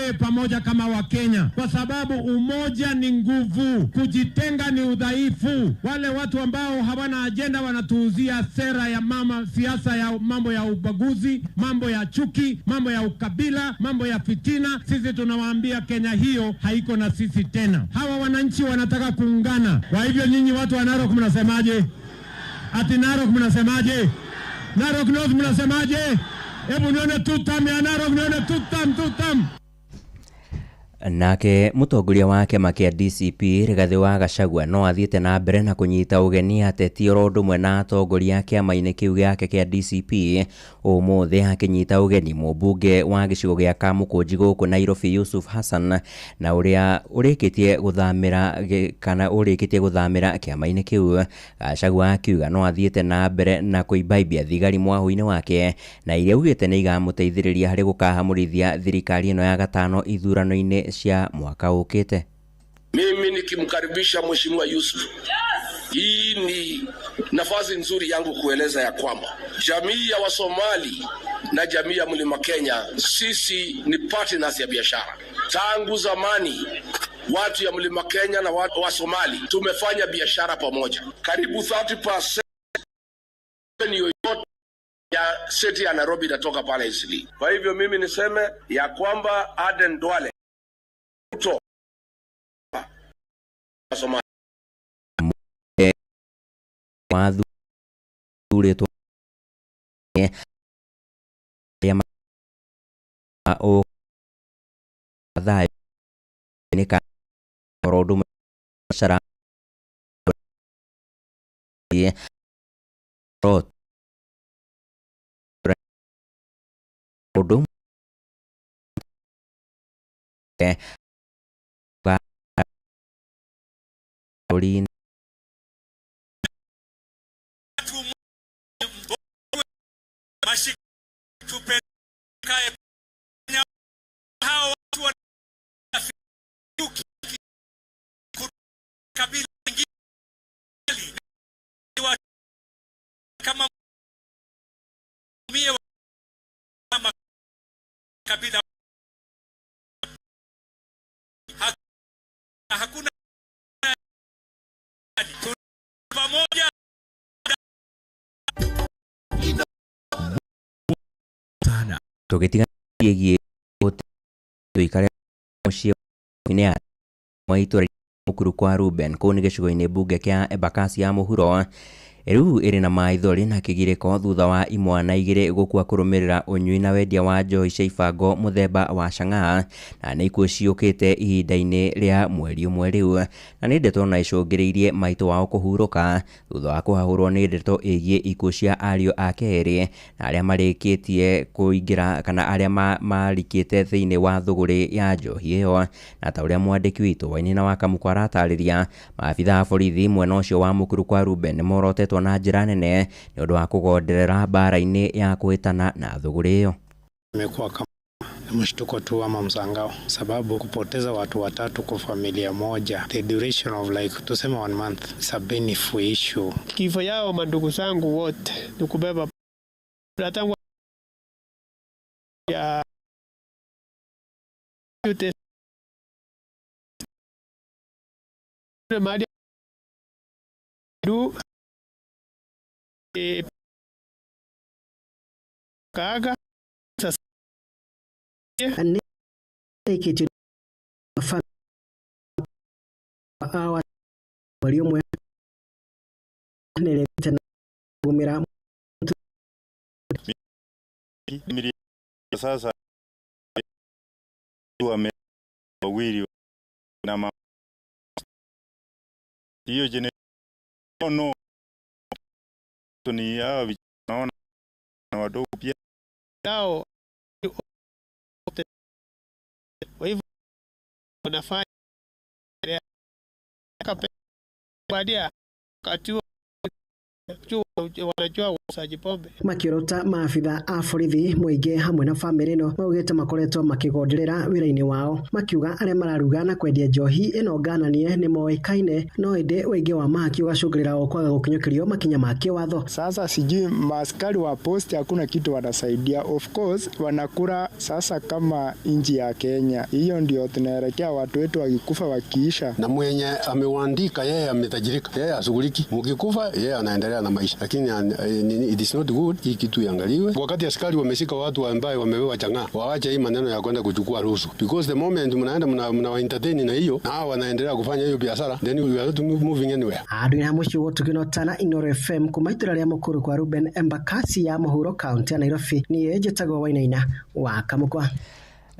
tutembee pamoja kama Wakenya, kwa sababu umoja ni nguvu, kujitenga ni udhaifu. Wale watu ambao hawana ajenda wanatuuzia sera ya siasa ya mambo ya ubaguzi, mambo ya chuki, mambo ya ukabila, mambo ya fitina. Sisi tunawaambia Kenya hiyo haiko na sisi tena. Hawa wananchi wanataka kuungana. Kwa hivyo nyinyi watu wa Narok mnasemaje? Ati Narok mnasemaje? Narok North mnasemaje? Hebu nione tutam ya Narok, nione tutam. Nake mutongoria wa kiama kia DCP Rigathi wa Gachagua no athiete na mbere na kunyita ugeni ateti oro ndumwe na atongoria kiama-ini kiu giake kia DCP umuthi akinyita ugeni mũmbunge wa gicigo gia Kamukunji guku Nairobi Yusuf Hassan na uria urikitie guthamira kiama-ini kiu. Gachagua akiuga no athiete na mbere na kuibaibia thigari mwahu-ini wake na iria ugite ni igamuteithiriria hari gukahamurithia thirikari ino ya gatano ithurano-ini cia mwaka ukite. Mimi nikimkaribisha Mheshimiwa Yusuf, hii ni nafasi nzuri yangu kueleza ya kwamba jamii ya Wasomali na jamii ya Mlima Kenya, sisi ni partners ya biashara. Tangu zamani watu ya Mlima Kenya na watu wa Somali tumefanya biashara pamoja. Karibu 30% ya city ya Nairobi inatoka pale Eastleigh. Kwa hivyo mimi niseme ya kwamba Aden Duale hakuna pamoja tugitiga gigie tuikare mucie ine maitura mukuru kwa Ruben kuni gicigo-ini bunge kia Embakasi ya muhuro riu iri na maithori na kigiriko thutha wa imwana igiri gukua kurumirira unyui na wendia wa njohi cia ibango muthemba wa Chang'aa na ni ikuo ciukite ihinda-ini ria mweri umwe riu na ni ndeto na icungiriirie maitu wao kuhuruka thutha wa kuhahurwo ni ndeto igie ikuo cia ariu ake eri na aria marikitie kuingira kana aria marikite thiini wa thuguri ya njohi iyo. Na ta uria mwandiki witu Wainaina wa Kamukwa aratariria, maabitha a borithi mwena ucio wa mukuru kwa Ruben morotetwo na njira nene ni undu wa kugonderera mbara-ini ya kuhitana na thuguri iyo. Imekuwa kama mshtuko tu ama msangao, sababu kupoteza watu watatu kwa familia moja, the duration of like tuseme 1 month, is a painful issue. Kifo yao mandugu zangu wote ni kubeba ratangu ya yote mali du kaga sasa ane kitu fa awa walio mwe nele tena gumira miri sasa tuame wawili na ma hiyo jene no tuni ya vijana na wadogo pia nao kwa hivyo wanafanya baada ya wakati wanajua usaji pombe. Makiruta maabitha a borithi muingi hamwe na bamĩrĩ ĩno maugĩte makoretwo makigonderera wĩra-inĩ wao, makiuga arĩa mararuga na kwendia njohi ĩno ngananie nĩ moĩkaine, no ĩndĩ wengi wa mahaki ũgacũngĩrĩra o kwaga gũkinyũkĩrio makinya ma kĩwatho. Sasa sijui maaskari wa posti hakuna kitu wanasaidia. Of course wanakula sasa kama nchi ya Kenya. Hiyo ndio tunaelekea, watu wetu wakikufa wakiisha. Na mwenye amewaandika yeye ametajirika, yeye ashughuliki. Mkikufa yeye anaendelea na maisha. Lakini it is not good, hii kitu iangaliwe. Wakati askari wameshika watu ambao wamewewa chang'aa, waache hii maneno ya kwenda kuchukua ruhusa. Because the moment mnaenda mna entertain na hiyo, na hao wanaendelea kufanya hiyo biashara, then we are not moving anywhere. Andu ina mucio tukinotana Inooro FM kumaitira ria mukuru kwa Ruben Embakasi ya Mũhuro County ya Nairobi ni Njĩtagwo Wainaina wa Kamũkwa.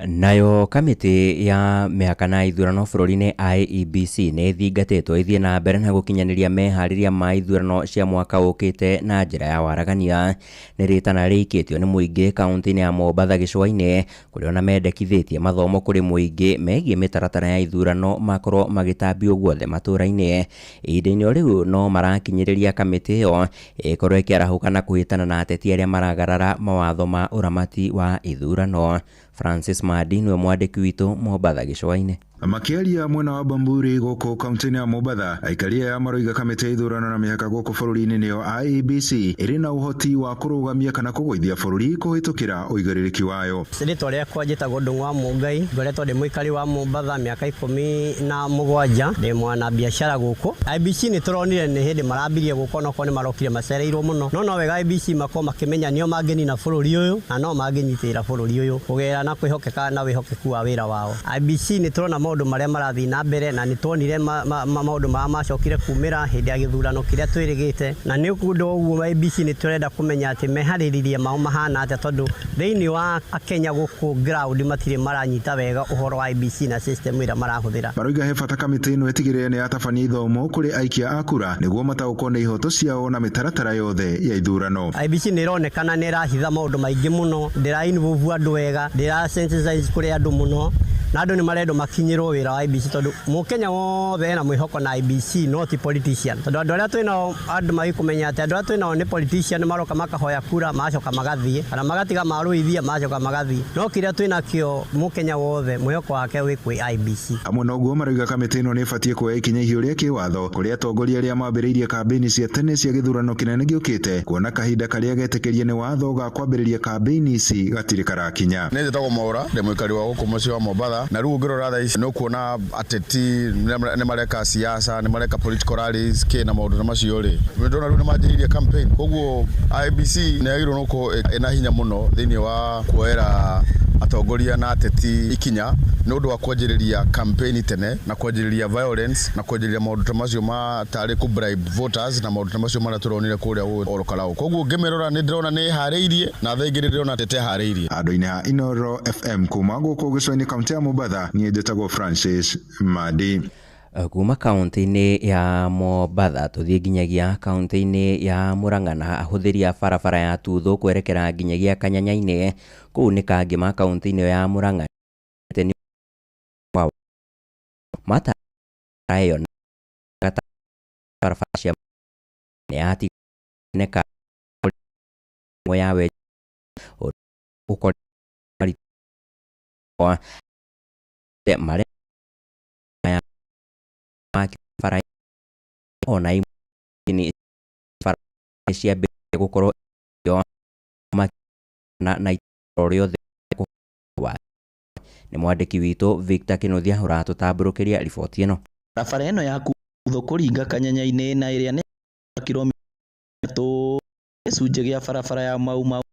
Nayo kamĩtĩ ya mĩhaka na ithurano bũrũri-inĩ IEBC nĩ ĩthingatĩtwo ĩthiĩ na mbere na gũkinyanĩria meharĩria ma ithurano cia mwaka ũkĩte na njĩra ya waragania. Nĩ rĩtana rĩikĩtio nĩ mũingĩ kaunti-inĩ ya Mombatha gĩcũa-inĩ, kũrĩa ona mendekithĩtie mathomo kũrĩ mũingĩ megiĩ mĩtaratara ya ithurano makorwo magĩtambio guothe matũũra-inĩ. Ihinda-inĩ rĩu no marakinyĩrĩria kamĩtĩ ĩyo ĩkorwo ĩkĩarahũka na kũhĩtana na ateti arĩa maragarara mawatho ma ũramati wa ithurano. Francis Madi nĩwe mwandĩki witũ Mombatha gĩcũa-inĩ. Makĩaria mwena wa Bamburi gũkũ kaunti-inĩ ya Mombatha, aikaria ya maroiga kamĩtĩ ya ithurano na mĩhaka gũkũ bũrũri-inĩ nĩyo IEBC ĩrĩ na ũhoti wa kũrũgamia kana kũgũithia bũrũri kũhĩtũkĩra ũigĩrĩrĩki wayo. Rĩtwa rĩakwa njĩtagwo Ndung'u wa Mũngai, ngoretwo ndĩ mũikari wa Mombatha mĩaka 17, ndĩ mwana biacara gũkũ. IEBC nĩ tũronire nĩ hĩndĩ marambirie gũkũ no nĩ marokire macereirwo mũno. No wega IEBC makorwo makĩmenya nĩo mangĩnina bũrũri ũyũ na no mangĩnyitĩrĩra bũrũri ũyũ kũgerera na kwĩhokeka na wĩhokeku wa wĩra wao. IEBC nĩ tũrona maũndũ marĩa marathiĩ na mbere na nĩ tuonire maũndũ marĩa macokire kumĩra hĩndĩ ya gĩthurano kĩrĩa twĩrĩgĩte, na nĩ ũndũ ũguo IEBC nĩ tũrenda kũmenya atĩ meharĩrĩria mao mahana atĩa, tondũ thĩinĩ wa Kenya gũkũ ground matirĩ maranyita wega ũhoro wa IEBC na system ĩrĩa marahũthĩra. Maroiga he bata kamĩtĩ ĩno ĩtigĩrĩre nĩ yatabania ithomo kũrĩ aikia a kura nĩguo mataũkwo nĩ ihoto ciao na mĩtaratara yothe ya ithurano. IEBC nĩ ĩronekana nĩ ĩrahitha maũndũ maingĩ mũno, ndĩra-involve andũ wega, ndĩra-sensitize kũrĩ andũ mũno, na andũ nĩ marendwo makinyĩrwo wĩra wa IEBC, tondũ mũkenya wothe ena mwĩhoko na IEBC, no ti politician. Tondũ andũ arĩa twĩnao andũ magĩkũmenya atĩ andũ arĩa twĩnao nĩ politician, maroka makahoya kura macoka magathiĩ, kana magatiga marũithia macoka magathiĩ. No kĩrĩa twĩnakĩo mũkenya wothe mwĩhoko wake wĩ kwĩ IEBC. Hamwe na ũguo maroiga kamĩtĩ ĩno nĩ ĩbatiĩ kuoya ikinya ihiũ rĩa kĩwatho kũrĩ atongoria arĩa mambĩrĩirie kambĩini cia tene cia gĩthurano kĩnene gĩũkĩte, kuona kahinda karĩa getĩkĩrie nĩ watho ga kwambĩrĩria kambĩini ici gatirĩ karakinya. Nĩ njĩtagwo Mwaũra, ndĩ mũikari wa gũkũ mũciĩ wa Mombatha, na rĩu ũngĩrora thaa ici nĩ ũkuona ateti nĩ mareka siasa, nĩ mareka political rallies na maũndũ na macio rĩ, ndona rĩu nĩ manjĩrĩirie campaign. Koguo IEBC nĩ yagĩrĩirwo no ko ena hinya mũno thĩinĩ wa kuoera atongoria na ateti ikinya nĩ ũndũ wa kwanjĩrĩria campaign tene na kwanjĩrĩria violence na kwanjĩrĩria maũndũ ta macio matarĩ ku bribe voters na maũndũ ta macio marĩa tũronire kũrĩa Orokarau. Koguo ngĩmerora nĩ ndĩrona nĩ harĩirie na thaa ingĩ ndĩrona tete harĩirie. Andũ-inĩ ha Inooro FM kuma gũkũ gĩcũa-inĩ kaunti ya Mombatha, niĩ njĩtagwo Francis Madi. Kuma kaunti-inĩ ya Mombatha tũthiĩ nginyagia kaunti-inĩ ya Murang'a na ahũthĩri a barabara ya Tuthu kwerekera nginyagia Kanyanya-inĩ, kũu nĩ kangĩ ma kaunti-inĩ ya Murang'a matarayo na barabara cia nĩ atineka yawe ũkore marĩa bara ona imwe bara cia mbere gũkorwo na itoro rĩothe. Nĩ mwandĩki witũ Victor Kĩnuthia ũratũtambũrũkĩria riboti ĩno. Barabara ĩno ya Kutho kũringa Kanyanya-inĩ na ĩrĩa nĩ kilomita gĩcunjĩ gĩa barabara ya Mau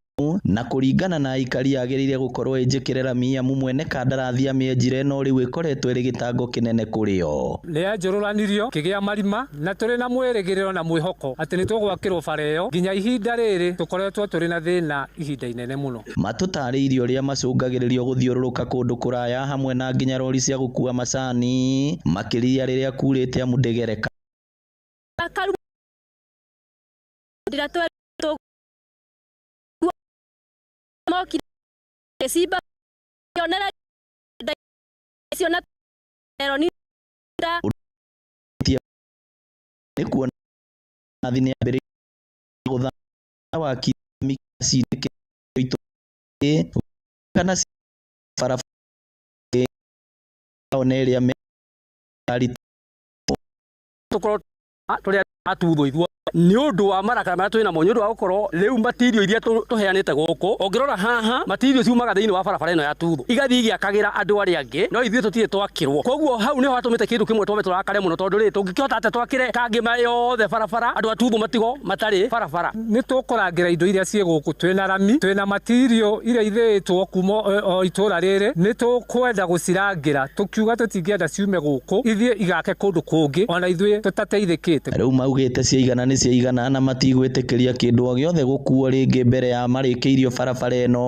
na kũringana na aikari yagĩrĩire gũkorwo ĩnjĩkĩrĩra miamu mwene kandarathi amĩenjire no rĩu ĩkoretwo ĩrĩ gĩtango kĩnene kũrĩ o. Nĩ yanjũrũranirio kĩgĩa marima na tũrĩ na mwĩrĩgĩrĩro na mwĩhoko atĩ nĩ tũgwakĩrwo bara ĩyo. Nginya ihinda rĩrĩ tũkoretwo tũrĩ na thĩna ihinda inene mũno. Matũtarĩirie ũrĩa macũngagĩrĩrio gũthiũrũrũka kũndũ kũraya hamwe na nginya rori cia gũkua macani makĩria rĩrĩa kurĩte amu ndĩgereka. Simba yonera siona eroni ni kuona thini ya mbere wa kimikasi ito kana fara onelia me ali tũrĩa atuthwo ithuo nĩ ũndũ wa marakara marĩa twĩna mo nĩ ũndũ wa gũkorwo rĩu matirio iria tũheanĩte gũkũ ũngĩrora haha matirio ciumaga thĩinĩ wa barabara ĩno ya Tuthu igathiĩ igĩakagĩra andũ arĩa angĩ no ithuĩ tũtirĩ twakĩrwo koguo hau nĩho hatũmĩte kĩndũ kĩmwe twame tũrakare mũno tondũ rĩ tũngĩkĩhota atĩ twakĩre kangĩma yothe barabara andũ a Tuthu matigo matarĩ barabara nĩ tũkũrangĩra indo iria ciĩ gũkũ twĩna rami twĩna matirio iria ithĩtwo kuma o itũra rĩrĩ nĩ tũkwenda gũcirangĩra tũkiuga tũtingĩenda ciume gũkũ ithiĩ igake kũndũ kũngĩ ona ithuĩ tũtateithĩkĩte rĩu maugĩte ciaigana nĩ ciaigana na matigwĩtĩkĩria kĩndũ o gĩothe gũkuo rĩngĩ mbere ya marĩkĩirio barabara ĩno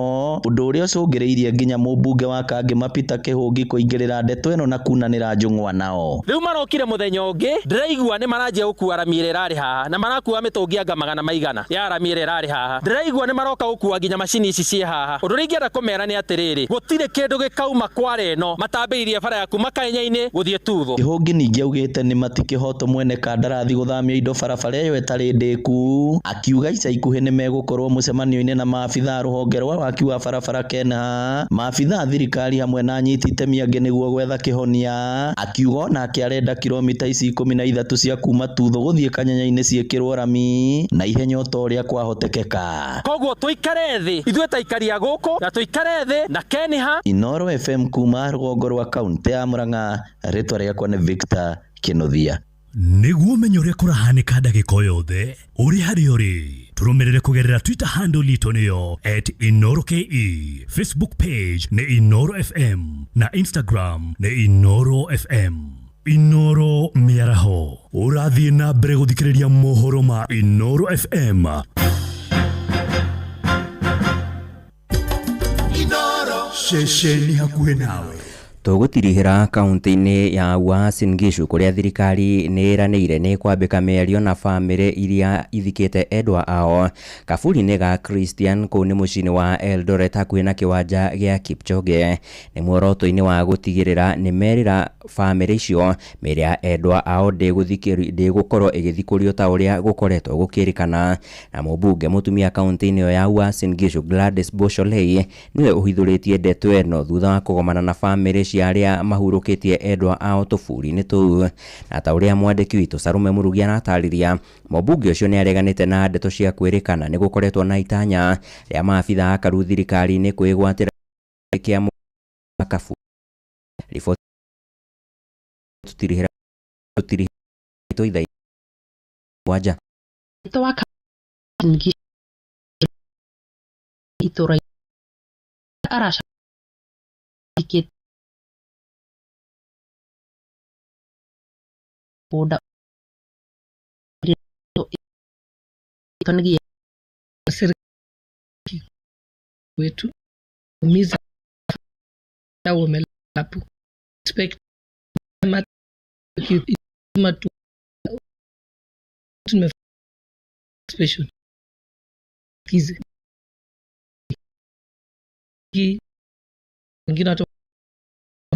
ũndũ ũrĩa ũcũngĩrĩirie nginya mũmbunge wa Kangĩma Peter Kĩhũngi kũingĩrĩra ndeto ĩno na kunanĩra njũng'wa nao rĩu marokire mũthenya ũngĩ ndĩraigua nĩ maranjia gũkua rami ĩrĩa ĩrarĩ haha na marakua mĩtũngi anga magana maigana ya rami ĩrĩa ĩrarĩ haha ndĩraigua nĩ maroka gũkua nginya macini ici ciĩ haha ũndũ ũrĩa ingĩenda kũmera nĩ atĩrĩrĩ gũtirĩ kĩndũ gĩkauma Kware ĩno matambĩrĩirie bara ya kuma Kaenya-inĩ gũthiĩ Tuthu Kĩhũngi ningĩ augĩte nĩ matikĩhotwo mwene kandarathi gũthamia indo barabara ĩyo ĩtarĩ ndĩku akiuga ica ikuhĩ nĩ megũkorwo mũcemanio-inĩ na maabitha rũhonge rwa waki wa barabara Kenya maabitha thirikari hamwe na anyiti itemi angĩ nĩguo gwetha kĩhonia akiuga nake arenda kilomita ici 13 cia kuma Tuthu gũthiĩ Kanyanya-inĩ ciĩkĩrwo rami na ihenya o ta ũrĩa kwahotekeka koguo tũikare thĩ ithuĩ ta ikaria gũkũ na tũikare thĩ na Keniha Inooro FM kuma rũgongo rwa kaunti ya Murang'a rĩtwa rĩakwa nĩ Victor Kĩnuthia nĩguo menye ũrĩa kũrahanĩka ndagĩka yothe ũrĩ harĩa ũrĩ tũrũmĩrĩre kũgerera Twitter handle itũ nĩyo @InoroKE Facebook page nĩ Inoro FM na Instagram nĩ Inoro FM Inoro mĩaraho ũrathiĩ na mbere gũthikĩrĩria mohoro ma Inoro FM Inoro shesheni hakuhĩ nawe tũgũtirihĩra kaunti-inĩ ya Uasin Gishu kũrĩa thirikari nĩ ĩranĩire nĩ kwambĩka mĩario na bamĩrĩ iria ithikĩte endwa ao kaburi-inĩ ga Christian kũu nĩ mũciĩ-inĩ wa Eldoret hakuhĩ na kĩwanja gĩa Kipchoge nĩ muoroto-inĩ wa gũtigĩrĩra nĩ merĩra bamĩrĩ icio mĩĩrĩ ya endwa ao ndĩgũkorwo ĩgĩthikũrio ta ũrĩa gũkoretwo gũkĩrĩkana na mũmbunge mũtumia kaunti-inĩ ĩyo ya Uasin Gishu Gladys Bosholei nĩwe ũhithũrĩtie ndeto ĩno thutha wa kũgomana na bamĩrĩ arĩa mahurũkĩtie endwa ao tũburi-inĩ tũu na ta ũrĩa mwandĩki witũ Sarume Murugi anatarĩria mũmbunge ũcio nĩ areganĩte na ndeto cia kwĩrĩkana nĩ gũkoretwo na itanya rĩa maabitha akaru thirikari-inĩ kwĩgwatĩra kĩa makabu riboti tũtirihĩra itũitha wanja itũra arasha boda wetu umiza au melapu expect matu tume special kizi wengine watu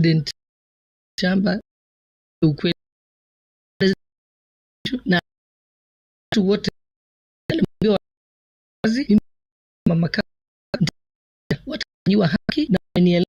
dent shamba ukweli na watu wote wazi mama watanyiwa haki na nieleza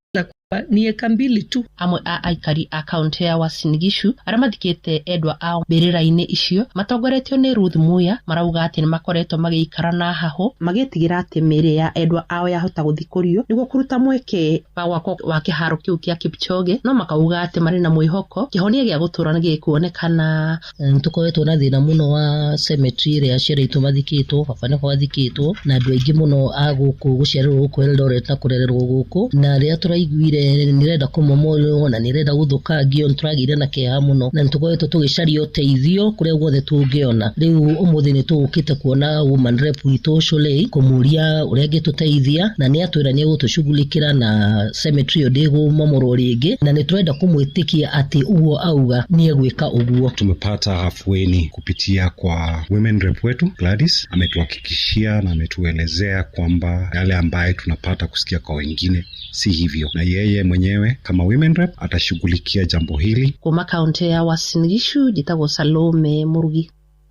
kwa ni eka mbili tu amwe a aikari account ya Uasin Gishu arĩa mathikĩte endwa ao mbĩrĩra-inĩ icio matongoretio nĩ Ruth Muya marauga atĩ nĩ makoretwo magĩikara na haho magĩtigĩra atĩ mĩĩrĩ ya endwa ao yahota gũthikũrio nĩguo kũruta mweke wa kĩharo kĩu kĩa Kipchoge no makauga atĩ marĩ na mwĩhoko kĩhonia gĩa gũtũũra nĩ gĩkuonekana. Tũkoretwo na thĩna mũno wa cemetery ĩrĩa aciari aitũ mathikĩtwo baba nĩho athikĩtwo na andũ aingĩ mũno a gũkũ gũciarĩrwo gũkũ Eldoret na kũrererwo gũkũ na rĩrĩa tũraiguire nĩrenda kũmomorwo na nĩrenda gũthũkangio nĩtũragĩire na kĩeha mũno na nĩtũkoretwo tũgĩcaria ũteithio kũrĩa guothe tũngĩona. Rĩu ũmũthĩ nĩtũgũkĩte kuona woman rep witũ Sholei kũmũria ũrĩa angĩtũteithia na nĩatwĩra nĩegũtũshughulikĩra na cemetery ĩyo ndĩgũmomorwo rĩngĩ na nĩtũrenda kũmwĩtĩkia atĩ uguo auga nĩegwĩka ũguo. Tumepata hafueni kupitia kwa women rep wetu Gladys, ametuhakikishia na ametuelezea kwamba yale ambaye tunapata kusikia kwa wengine si hivyo, na yeye mwenyewe kama women rep atashughulikia jambo hili. Kuma kaunti ya Uasin Gishu, jitagwo Salome Murugi.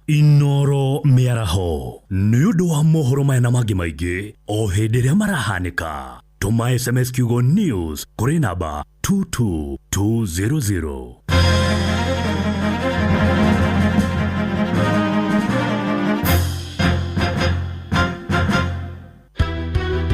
Inoro miaraho niundu wa mohoro mena mangi maingi o hindi ria marahanika. Tuma SMS kiugo news kuri namba 22200.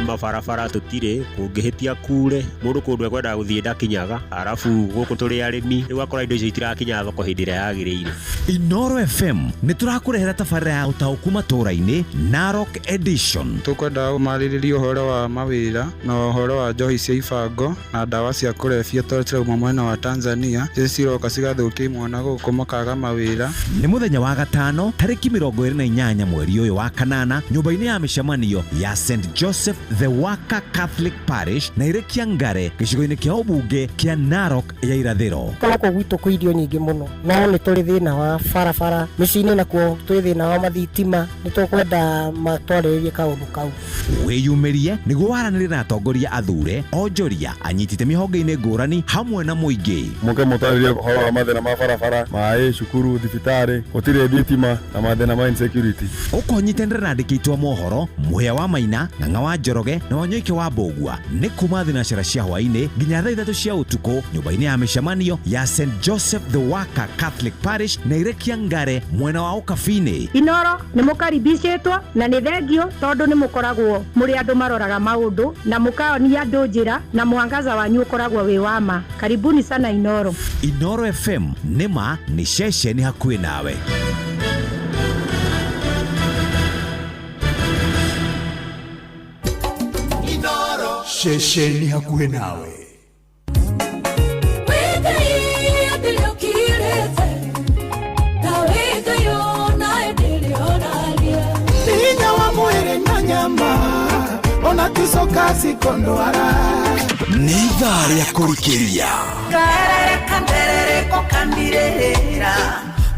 mabarabara tutire kungihitia kure mundu kundu ekwenda guthie ndakinyaga arafu guku turi arimi riu akora indo icio itirakinya thoko hindi ria yagiriire. Inoro FM niturakurehera tabarira ya utauku maturaini Narok edition. Tukwenda gumaririria uhoro wa mawira na uhoro wa njohi cia ibango na dawa cia kurebia twaritira mwena wa Tanzania ciroka cigathukia mwana guku makaga mawira. Ni muthenya wa gatano tariki 28 mweri uyu wa kanana nyumba-ini ya mishamanio ya St Joseph the Waka Catholic Parish na irekia ngare gicigo-ini kia ubunge kia Narok ya irathiro. Koko gwitu kwi irio nyingi muno no ni turi thina wa barabara micini nakuo turi thina wa mathitima ni tukwenda matwariririe kaundu kau. Wiyumirie niguo waranire na atongoria athure onjoria anyitite mihonge-ini ngurani hamwe na muingi. Muke mutaririe horo wa mathina ma barabara mai cukuru thibitari gutire thitima na mathina ma insecurity. Ukonyitendera nandikitwo mohoro muhia wa Maina Ng'ang'a wa Njoroge na Wanyoike wa Mbogua ni kuma thinacira cia hwaini nginya thaa 3 cia utuku nyumba-ini ya mishamanio ya St Joseph the Waka Catholic Parish na irekia ngare mwena wa Ukabini. Inoro ni mukaribicitwo na ni thengio tondu ni mukoragwo muri andu maroraga maundu na mukaonia andu njira na mwangaza wanyu ukoragwo wi wama. Karibuni sana Inoro. Inoro FM nima ni shesheni hakuhi nawe. Shesheni hakuhi nawe. Ninya wa mwere na nyama ona tusoka sikondwara ni thari ya kurikiria kaerere kanderere ko kandirera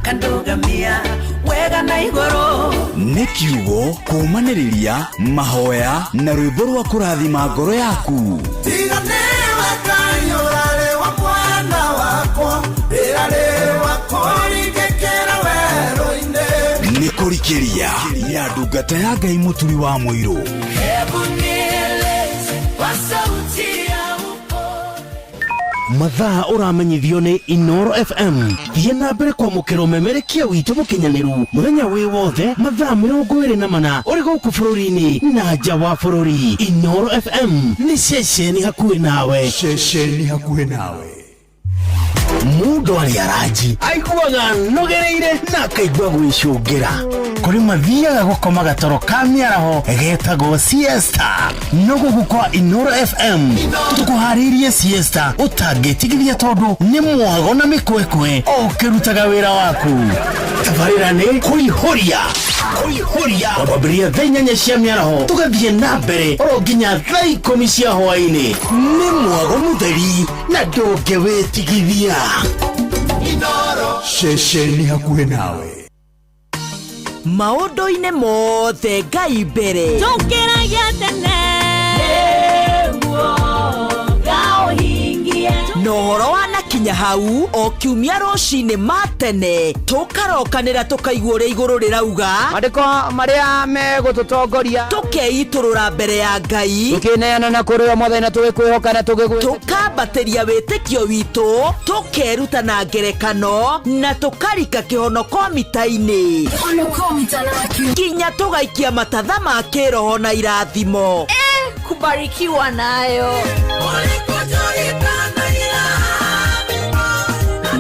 kandugamia wega na igoro ni kiugo kumaniriria mahoya na rwimbo rwa kurathima ngoro yaku. Tiganewa kanyurale wa mwana wako irale wako rigekera weroine ni kurikiria ya ndungata ya Ngai muturi wa muiru. Mathaa uramenyithio ni Inoro FM. Thie na mbere kwa mukiro memerekia witu mukinyaniru muthenya wi wothe mathaa 24 uri guku bururi-ini na nja wa bururi. Inoro FM ni shesheni hakuhi nawe. Shesheni hakuhi nawe. Mundu ari araji aiguaga nogereire na kaigua gwicungira kuri mathiaga gukoma gatoro ka miaraho getagwo siesta no gukwa Inoro FM tukuharirie siesta utangitigithia tondu ni mwago na mikwekwe ukirutaga wira waku. Tabarira ni kuihoria wababria thenya cia miaraho tugathie na mbere oro nginya thaa 10 cia hwaini. Ni mwago mutheri na ndungiwitigithia. Inoro shesheni hakuhi nawe. Maundu-ini mothe Ngai mbere tukiragia tene nohoro wanakinya hau o kiumia rucini matene tukarokanira tukaigua uria iguru rirauga mandiko maria megututongoria tukeiturura mbere ya Ngai tukineana na kuri mothe na tugikwihoka na tugigwe tukambatiria witikio witu tukeruta na ngerekano na tukarika kihonoko mita-ini kinya tugaikia matatha ma kiroho na irathimo kubarikiwa nayo.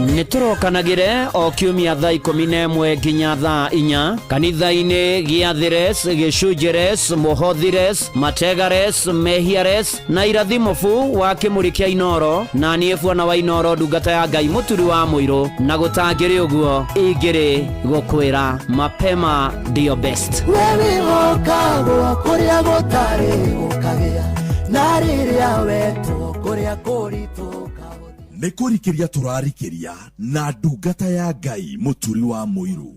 Niturokanagire o kiumia thaa 11 nginya thaa 4 kanitha-ini gia Thires, Gicunjires, Muhothires, Mategares, Mehiares na irathimubu wa kimuri kia Inoro na nie bwana wa Inoro ndungata ya Ngai muturi wa muiru na gutangiri uguo ingiri gukwira mapema ndio best. Wewe wokagwo kuria gutari gukagia na riria wetu kuria kuritu ni kurikiria turarikiria na ndungata ya Ngai muturi wa muiru.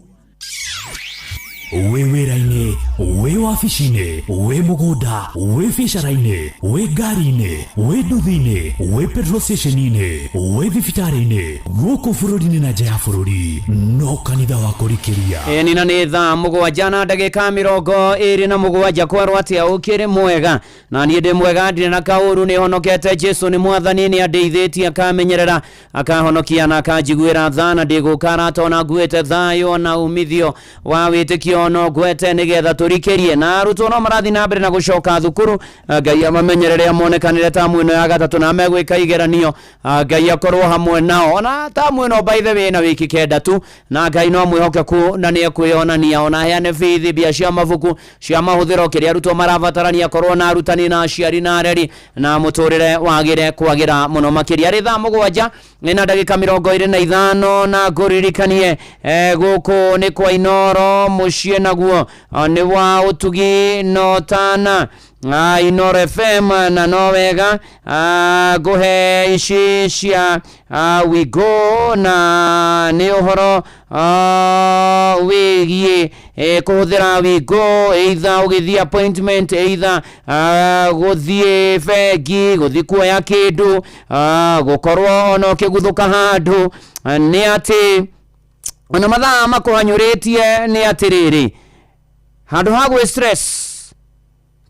wĩ wĩra-inĩ, wĩ wabici-inĩ, wĩ mũgũnda, wĩ biacara-inĩ, wĩ ngari-inĩ, wĩ nduthi-inĩ, wĩ petrol station-inĩ, wĩ thibitarĩ-inĩ, gũkũ bũrũri-inĩ na nja ya bũrũri, no kanitha wa kũrikĩria. Nina nĩ thaa mũgwanja na ndagĩka 27 kwarwo atĩa ũkĩrĩ mwega, na niĩ ndĩ mwega ndirĩ na kaũru, nĩ honokete Jesu nĩ mwathani nĩ andeithĩtie akamenyerera akahonokia na akanjiguĩra tha, na ndĩgũkara tona nguĩte thayũ na umithio wa wĩtĩkio no gwete nĩgetha tũrikĩrie na arutwo no marathi na mbere na gũcoka thukuru. Ngai amamenyerere amonekanĩre tamu ĩno ya gatatũ na megwĩka igeranio, Ngai akorwo hamwe nao, ona tamu ĩno by the way na wiki kenda tu, na Ngai no mwĩhokeku na nĩ ekwĩonania, ona heane bithi mbia cia mabuku cia mahũthĩro kĩrĩa arutwo marabatarania korwo na arutani na aciari na areri na mũtũrĩre wagĩre kwagĩra mũno makĩria. Rĩ thaa mũgwanja na ndagĩka 25 na ngũririkanie gũkũ nĩ kwa Inoro, mũciĩ naguo nĩ wa ũtugi no tana Inoro FM, na no wega ngũhe ici cia Wigo, na nĩ ũhoro wĩgiĩ kũhũthĩra Wigo, either ũgĩthiĩ appointment, either gũthiĩ bengi, gũthiĩ kuoya kĩndũ, gũkorwo ona ũkĩguthũka handũ. Nĩ atĩ ona mathaa makũhanyũrĩtie nĩ atĩrĩrĩ, handũ ha gwĩ stress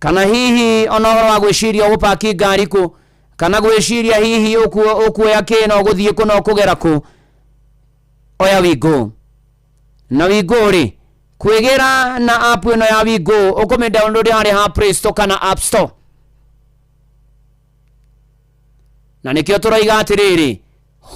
kana hihi ona ũhoro wa gwĩciria gũpaki ngari kũ, kana gwĩciria hihi ũkuoya kĩno gũthiĩ kũ no kũgera kũ, oya Wigo. Na Wigo rĩ, kwĩgĩra na app ĩno ya Wigo ũkũmĩ download harĩ ha Play Store kana App Store. Na nĩkĩo tũroiga atĩrĩrĩ,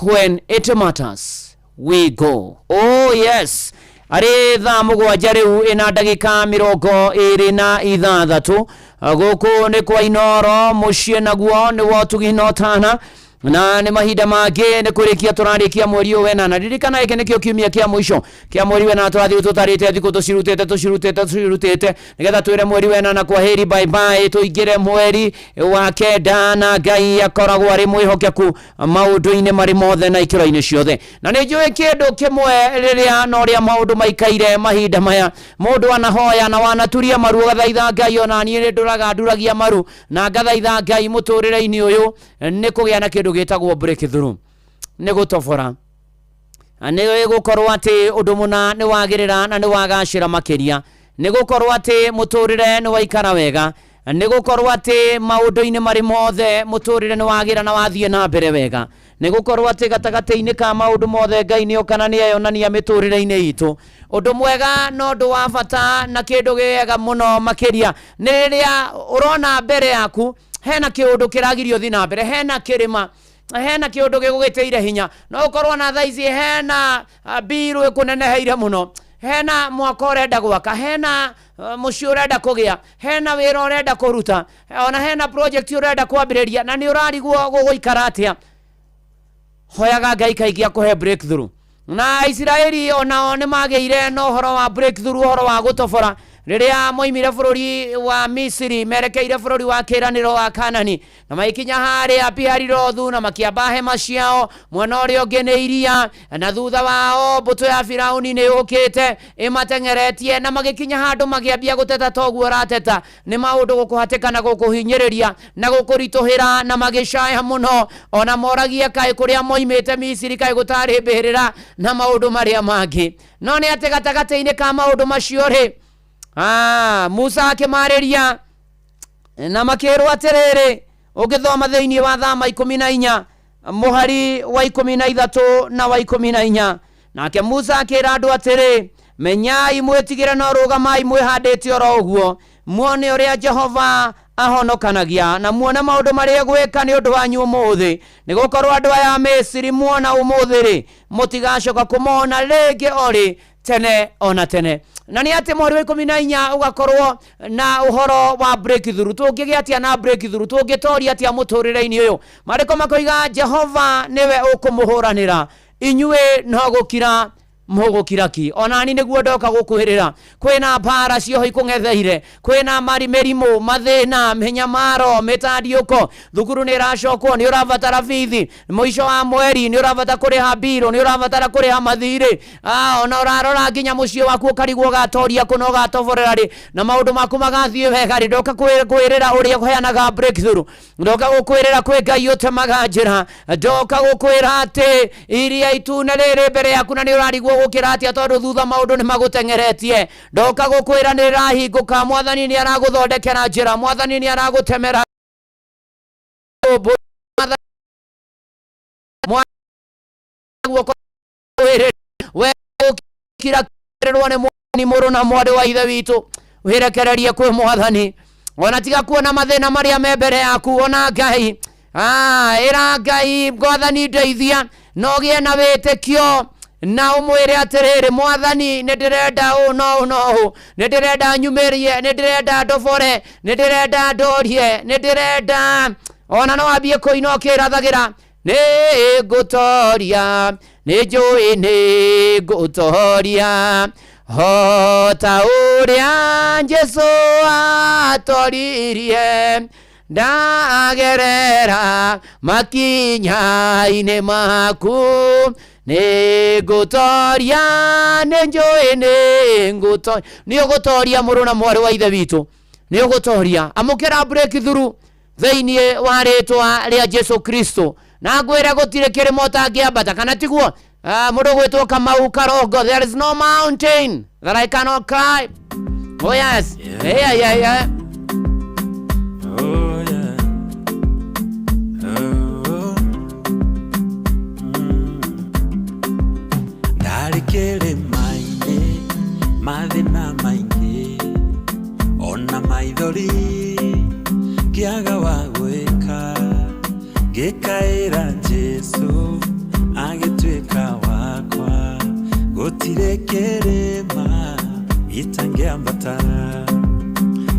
when it matters we go. Oh yes. Arĩ thaa mũgwanja rĩu ĩna ndagĩka 26 gũkũ nĩ kwa Inoro, mũciĩ naguo nĩ wa ũtugi no tana, na nĩ mahinda mangĩ nĩ kũrĩkia tũrarĩkia mweri wena, na ririkana gĩkĩ nĩkĩo kiumia kĩa mũico kĩa mweri wena, tũrathiĩ tũtarĩte thikũ tũcirutĩte nĩgetha twĩre mweri wena na kwa heri bye bye, tũingĩre mweri wa kenda, na Ngai akoragwo arĩ mwĩhokeku maũndũ-inĩ marĩ mothe na ikĩro-inĩ ciothe. Na nĩ njũĩ kĩndũ kĩmwe rĩrĩa na ũrĩa maũndũ maikaire mahinda maya, mũndũ anahoya na wanaturia maru gathaitha Ngai, ona niĩ nduragia maru na ngathaitha Ngai mũtũrĩre-inĩ ũyũ nĩ kũgĩa na kĩndũ gĩtagwo breakthrough, nĩ gũtobora, nĩ gũkorwo atĩ ũndũ mũna nĩ wagĩrĩra na nĩ wagacĩra makĩria, nĩ gũkorwo atĩ mũtũrĩre nĩ waikara wega, nĩ gũkorwo atĩ maũndũ-inĩ marĩ mothe mũtũrĩre nĩ wagĩra na wathiĩ na mbere wega, nĩ gũkorwo atĩ gatagatĩ-inĩ ka maũndũ mothe Ngai nĩ okana nĩ eyonania mĩtũrĩre-inĩ itũ. Ũndũ mwega na ũndũ wa bata na kĩndũ gĩega mũno makĩria nĩ rĩrĩa ũrona mbere yaku hena kĩũndũ kĩragirio thi na mbere, hena kĩrĩma, hena kĩũndũ gĩgũgĩteire hinya, no ũkorwo na thaici hena biru ĩkũneneheire mũno, hena mwaka ũrenda gwaka, hena mũciĩ ũrenda kũgĩa, hena wĩra ũrenda kũruta, ona hena project ũrenda kwambĩrĩria, na nĩ ũrarigwo gũgũikara atĩa. Hoyaga Ngai kaingĩ akũhe breakthrough. Na Isiraeli onao nĩ magĩire no ũhoro wa breakthrough, ũhoro wa gũtobora rĩrĩa moimire bũrũri wa Misiri merekeire bũrũri wa kĩĩranĩro wa Kanani, na magĩkinya harĩa Pi-Hahirothu na makĩamba hema ciao, mwena ũrĩa ũngĩ nĩ iria, na thutha wao mbũtũ ya Firaũni nĩ yũkĩte ĩmateng'eretie, na magĩkinya handũ magĩambia gũteta toguo rateta, nĩ maũndũ gũkũhatĩka na gũkũhinyĩrĩria na gũkũritũhĩra, na magĩcaya mũno, ona moragie kaĩ kũrĩa moimĩte Misiri kaĩ gũtarĩ mbĩrĩra na maũndũ marĩa mangĩ. No nĩ atĩ gatagatĩ-inĩ ka maũndũ macio rĩ, Musa akĩmarĩria na makĩrwo atĩrĩrĩ, ũngĩthoma thĩinĩ wa Thama 14 mũhari wa 13 na wa 14, nake Musa akĩra andũ atĩrĩ, menyai mwĩtigĩre no rũgamai mwĩhandĩte oro ũguo, muone ũrĩa Jehova ahonokanagia, na muone maũndũ marĩa gwĩka nĩ ũndũ wanyu ũmũthĩ, nĩ gũkorwo andũ aya Misiri muona ũmũthĩ rĩ, mũtigacoka kũmona rĩngĩ orĩ tene ona tene. Na nĩ atĩ mweri wa 14 ũgakorwo na ũhoro wa breakthrough. Tũngĩgĩa atĩa na breakthrough? Tũngĩtoria atĩa mũtũrĩre-inĩ ũyũ? Marĩko makoiga Jehova nĩwe ũkũmũhũranĩra, inyuĩ no gũkira mugukiraki onani niguo ndoka gukwirira kwina para cio ikungetheire kwina merimu mathina menyamaro metandiuko thukuru ni racokwo ni uravatara fithi mwisho wa mweri ni uravata kuriha biro ni uravatara kuriha mathiri ona urarora nginya mucio waku ukarigwo gatoria kuno gatovorera ri na maundu maku magathie wega ri ndoka kwirira uria kuheanaga breakthrough ndoka gukwirira kwi Ngai utemaga njira ndoka gukwira ati iria itune riri mbere yaku na ni urarigwo gukira atia tondu thutha maundu ni magutengeretie ndoka gukwira ni rahinguka mwathani ni araguthondekera njira mwathani ni aragutemera we kira kirerwo ni muru na mwade wa ithe witu wirekererie kwi mwathani ona tiga kuona mathina maria me mbere yaku ona Ngai ira Ngai mwathani ndeithia no gie na witikio na umwire atiriri mwathani ni ndirenda no ni ndirenda nyumirie ni ndirenda ndobore ni ndirenda ndorie ni ndirenda ona no ambie kuinokira thagira ni gutoria ni njui ni gutoria hota uria Jesu atoririe ndagerera makinya-ini maku ni gutoria ni njui ni gutoria ni ugutoria muru na mwari wa ithe witu ni ugutoria amukira breakthrough thiini wa ritwa ria Jesu Kristo na ngwira gutire kirimo tangiambata kana tiguo mundu gwitwo Kamau Karongo there is no mountain that I cannot climb oh yes yeah oh yeah oh darikere maine mathina maingi ona maithori kiaga wa gwika gikaira Jesu agitwika wakwa gutire kirima itangiambata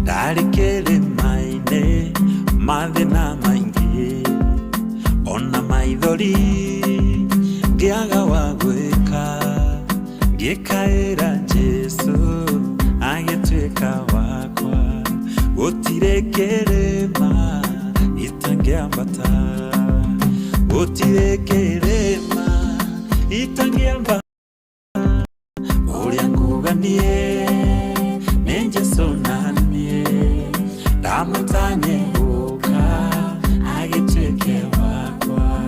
darikere maine mathina maingi ona maithori ngiaga wa gwika ngikaira Jesu agitwika wakwa gutire kirima itangiambata gutire kirima itangiambata uria nguganie ni Jesu nanie ndamutanye guka agitwike wakwa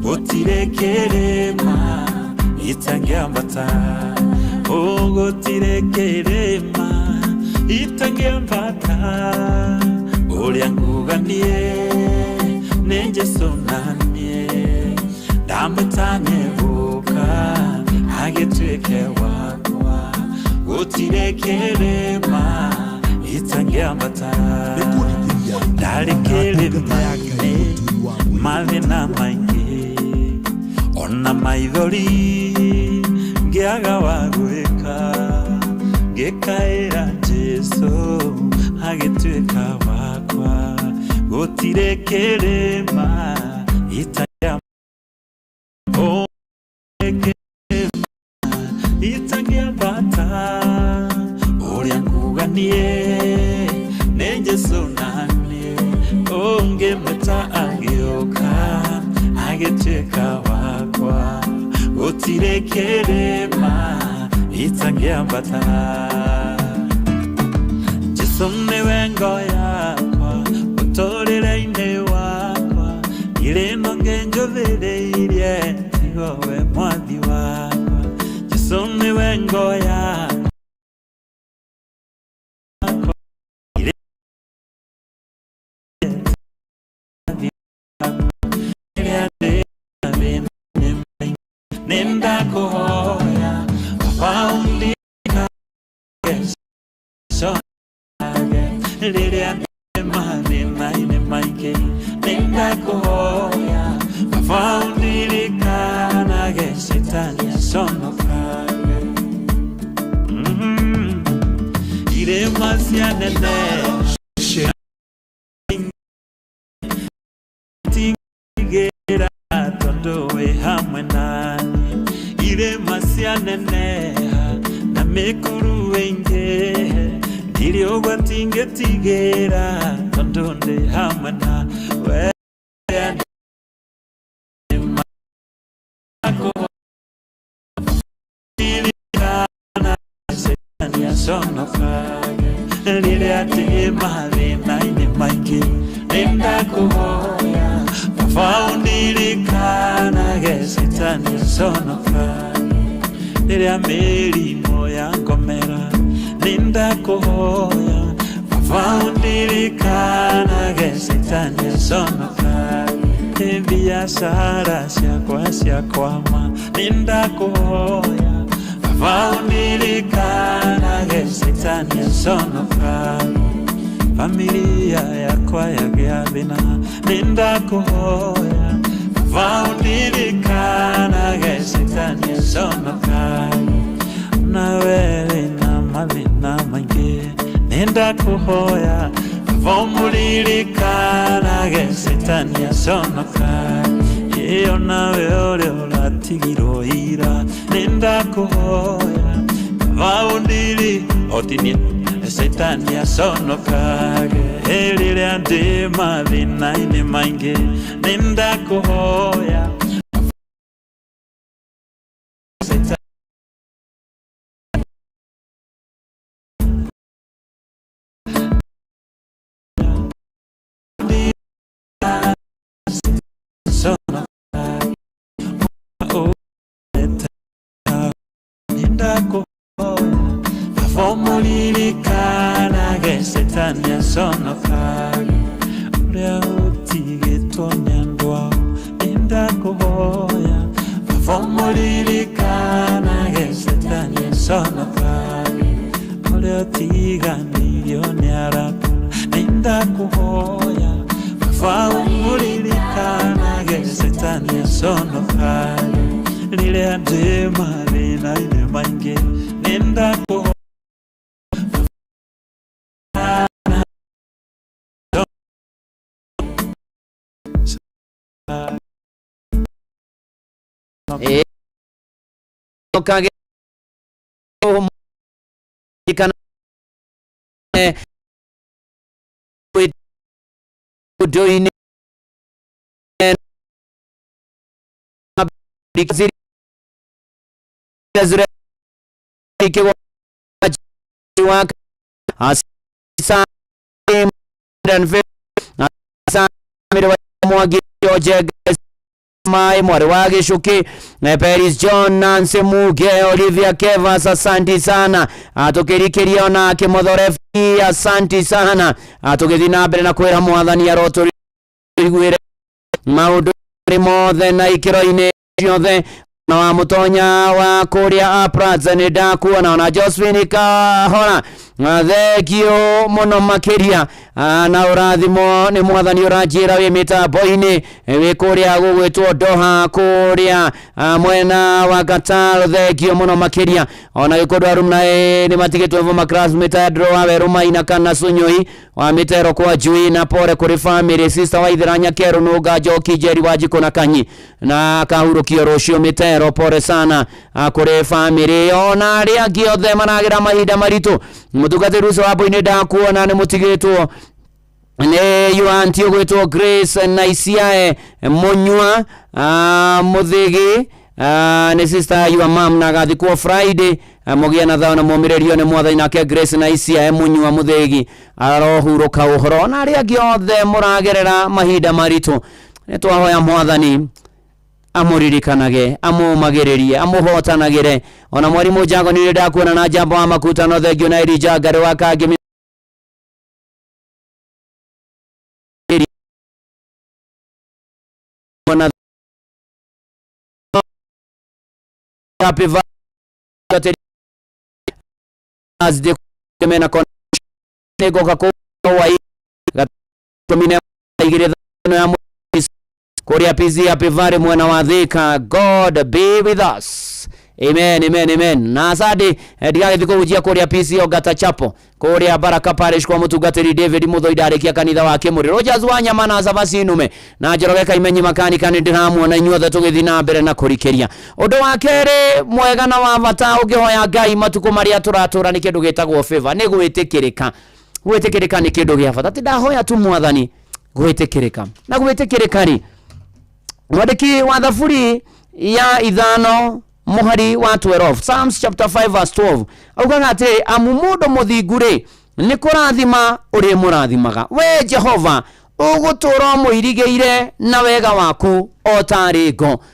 gutire kirima itangiambata gutire kirima itangiambata uria nguganie ni Jesu nanie ndamutanye guka agitwike wakwa gutire kirima itangiambata ndari kirima mathina maingi ona maithori ngiaga wa gwika ngikaira Jesu agitwika wakwa gutire kirima itangiambata itangiambata uria nguganie ni Jesu nanie ongemeta agioka agitwika wakwa gutire kirima itangiambata Jesu niwe ngo yakwa utorire-ini wakwa irino ngenjuthireirie tigowe mwathi wakwa Jesu niwe ngo yakwa nenda kuhoya wafaundika kesho liria mathina-ini maingi nenda kuhoya wafaundika na geshitani aconokage irima cia nene tingera tondu wi hamwe nani irima cia cianeneha na mikuru wenge ndiri ogwatingetigera tondu ndi hamwe na we Lilia tema vina ine maiki Linda kuhoya Faundirikana gesitani sonoka Lilia meri moya ngomera Linda kuhoya Faundirikana gesitani sonoka Evia sara siya kwama Linda kuhoya Faundirikana gesitani sonoka Familia yakwa yagea bina Ninda kuhoya Faundirikana gesitani sonoka Nawele na mavina mange Ninda kuhoya Faundirikana gesitani sonoka Iyo nawe ole olatigiro ira Ninda kuhoya Faundiri Otini Setania sonokage Elile ande mavina ine mange Ninda kuhoya Fomulirikana gesetania sonoka Urea utige tonyandwa Ninda kuhoya Fomulirikana gesetania sonoka Urea utiga nilioni arapu Ninda kuhoya Fomulirikana gesetania sonoka Lile andema vina ine mange Ninda kuhoya Kage kana doing dikziri azre ke wa asa dan ve asa mira mwagi oje Mai mwari wage shuki Paris John Nancy Muge Olivia Kevas asanti sana atukirikeria na kimothorefi asanti sana atukithii na mbere na kwira mwathani aroto igwire maundu mothe na ikiro-ini ciothe na wa mutonya wa kuria apraza ni ndakuona ona Josephine Kahora thegio muno makiria na urathimo ni mwathani urajira wi mitambo-ini wi kuria gugwitwo Doha kuria mwena wa Qatar thegio muno makiria ona gikundu arumna ni matigitwe voma classmate Adro wa Werumaina kana Sunyui wa mitero kwa Jui na pore kuri family sister wa Ithiranya Kero Nuga Joki Jeri Wajiko na Kanyi na kahurukio rucio mitero pore sana kuri family ona aria giothe maragira mahinda maritu mutugathiru ucio wa boine ndakuona ni mutigitwo ne yuanti gwetwo Grace na Isiae Munywa Muthigi ne sister your mom na gathikwo Friday mugia na thao na mumirerio ne mwathani nake Grace na Isiae Munywa Muthigi arohuruka uhoro na aria giothe muragerera mahinda maritu ne twahoya mwathani amuririkanage amumagiririe amuhotanagire ona mwarimu Jago ni ndakuona na jambo wa makutano thegio na Irija Ngare wa Kangemi happy birthday as de kemena kon nego kako wa gatomine igire no ya Korea PZ happy vare mwana wa Thika God be with us Amen. Na sadi digage thiko ujia kuria PCO Gata Chapo kuria Baraka Parish kwa mutungatiri David Muthoida arekia kanitha wake muri Rogers Wanyama na Zabasi Nume na Njoroge Kaimenyi makani kani ndiramuona inyuothe tugithi na mbere na kurikeria undu wa keri mwega na wa bata ungihoya Ngai matuko maria turatura ni kindu gitagwo favor ni gwitikirika ni kindu gia bata tindahoya tu mwathani gwitikirika na gwitikirika ri mwandiki wa thaburi ya ithano muhari wa 12 Psalms chapter 5 verse 12 augaga ati amumundo muthingure ni kurathima uri murathimaga we Jehova ugutura muirigeire na wega waku otaringo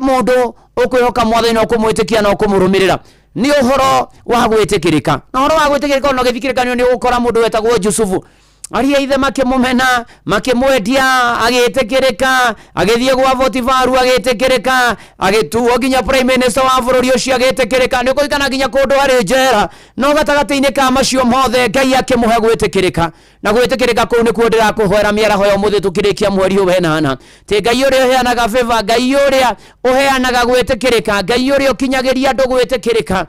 mundu ukwihoka mwathani no kumwitikia no kumurumirira ni uhoro wa gwitikirika na uhoro wa gwitikirika no githikirika ni ugukora mundu wetagwo Yusufu aria ithe makimumena makimwendia agitikirika agithie gwa Potifaru agitikirika agituo ginya prime minister wa bururi ucio agitikirika ni kuikana ginya kundu ari njera no gatagati-ini ka macio mothe Ngai akimuhe gwitikirika na gwitikirika kuu ni kuondera kuhoera miaraho yo muthi tukirikia mweri ubenana ti Ngai uria uheanaga favor Ngai uria uheanaga gwitikirika Ngai uria ukinyagiria andu gwitikirika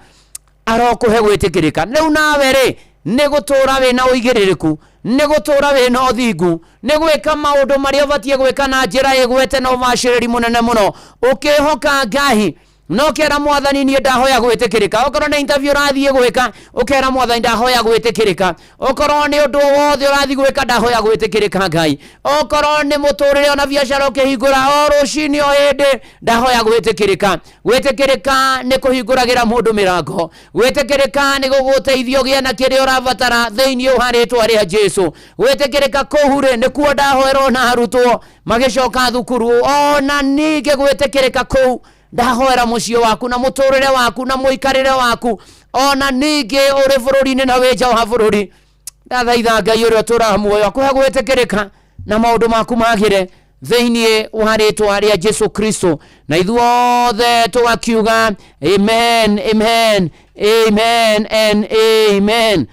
arokuhe gwitikirika riu nawe ri ni gutura wina uigiririku ni gutura wina uthingu ni gwika maundu maria ubatie gwika na njira igwete na ubashiriri munene muno ukihoka Ngai no kera mwathani ni ndahoya gwitikirika okorwo ni interview rathie gwika ukera mwathani ndahoya gwitikirika okorwo ni undu wothe urathi gwika ndahoya gwitikirika Ngai okorwo ni muturire ona biashara ukihingura rucini o hindi ndahoya gwitikirika ni kuhinguragira mundu mirango gwitikirika ni guguteithio gie na kiria urabatara thiini uharitwa ria Jesu gwitikirika kuhure ni kuo ndahoerwo na arutwo magicoka thukuru ona ninge gwitikirika kuu ndahoera mucio waku na muturire waku na muikarire waku ona ninge uri bururi-ini na wenja wa bururi ndathaitha Ngai uria turaha muoyo akuhe gwitikirika na maundu maku magire thiini wa ritwa ria Jesu Kristo na ithuothe tugakiuga amen and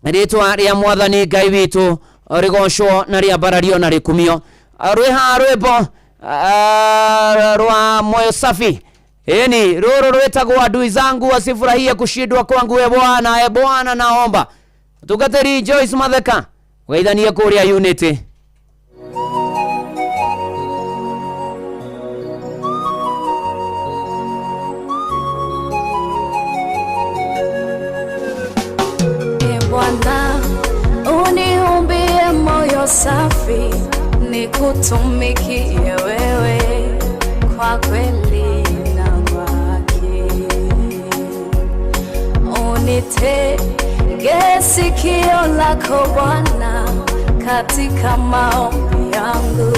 ritwa ria mwathani Ngai witu rigocwo na ria barario na rikumio rwiha rwimbo rwa moyo safi ruru rwetagwo adui zangu wasifurahie kushindwa kwangu Bwana naomba tugateri Joyce Matheka waithanie kuria unity Bwana uniumbie moyo safi nikutumikie wewe kwa kweli na kwa haki unitege sikio lako Bwana katika maombi yangu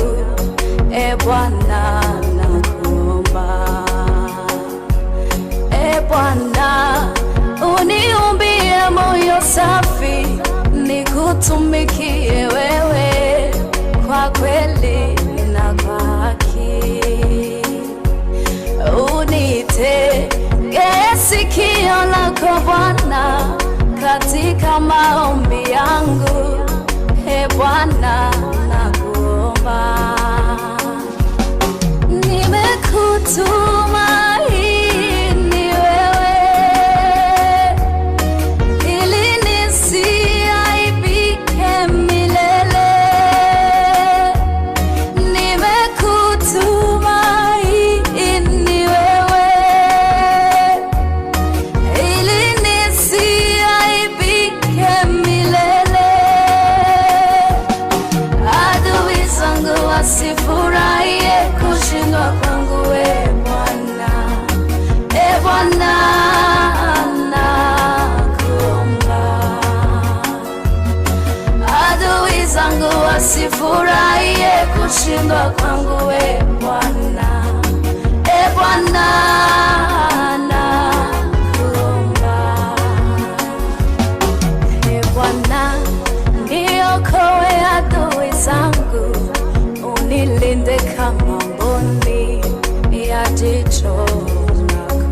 Bwana nakuomba Bwana uniumbie moyo safi nikutumikie wewe kwa kweli na kwa haki unitege sikio lako Bwana katika maombi yangu Bwana nakuomba nimekutuma sifurahie kushindwa kwangu we Bwana Bwana nakuomba Bwana niokoe adui zangu unilinde kama mboni ya jicho lako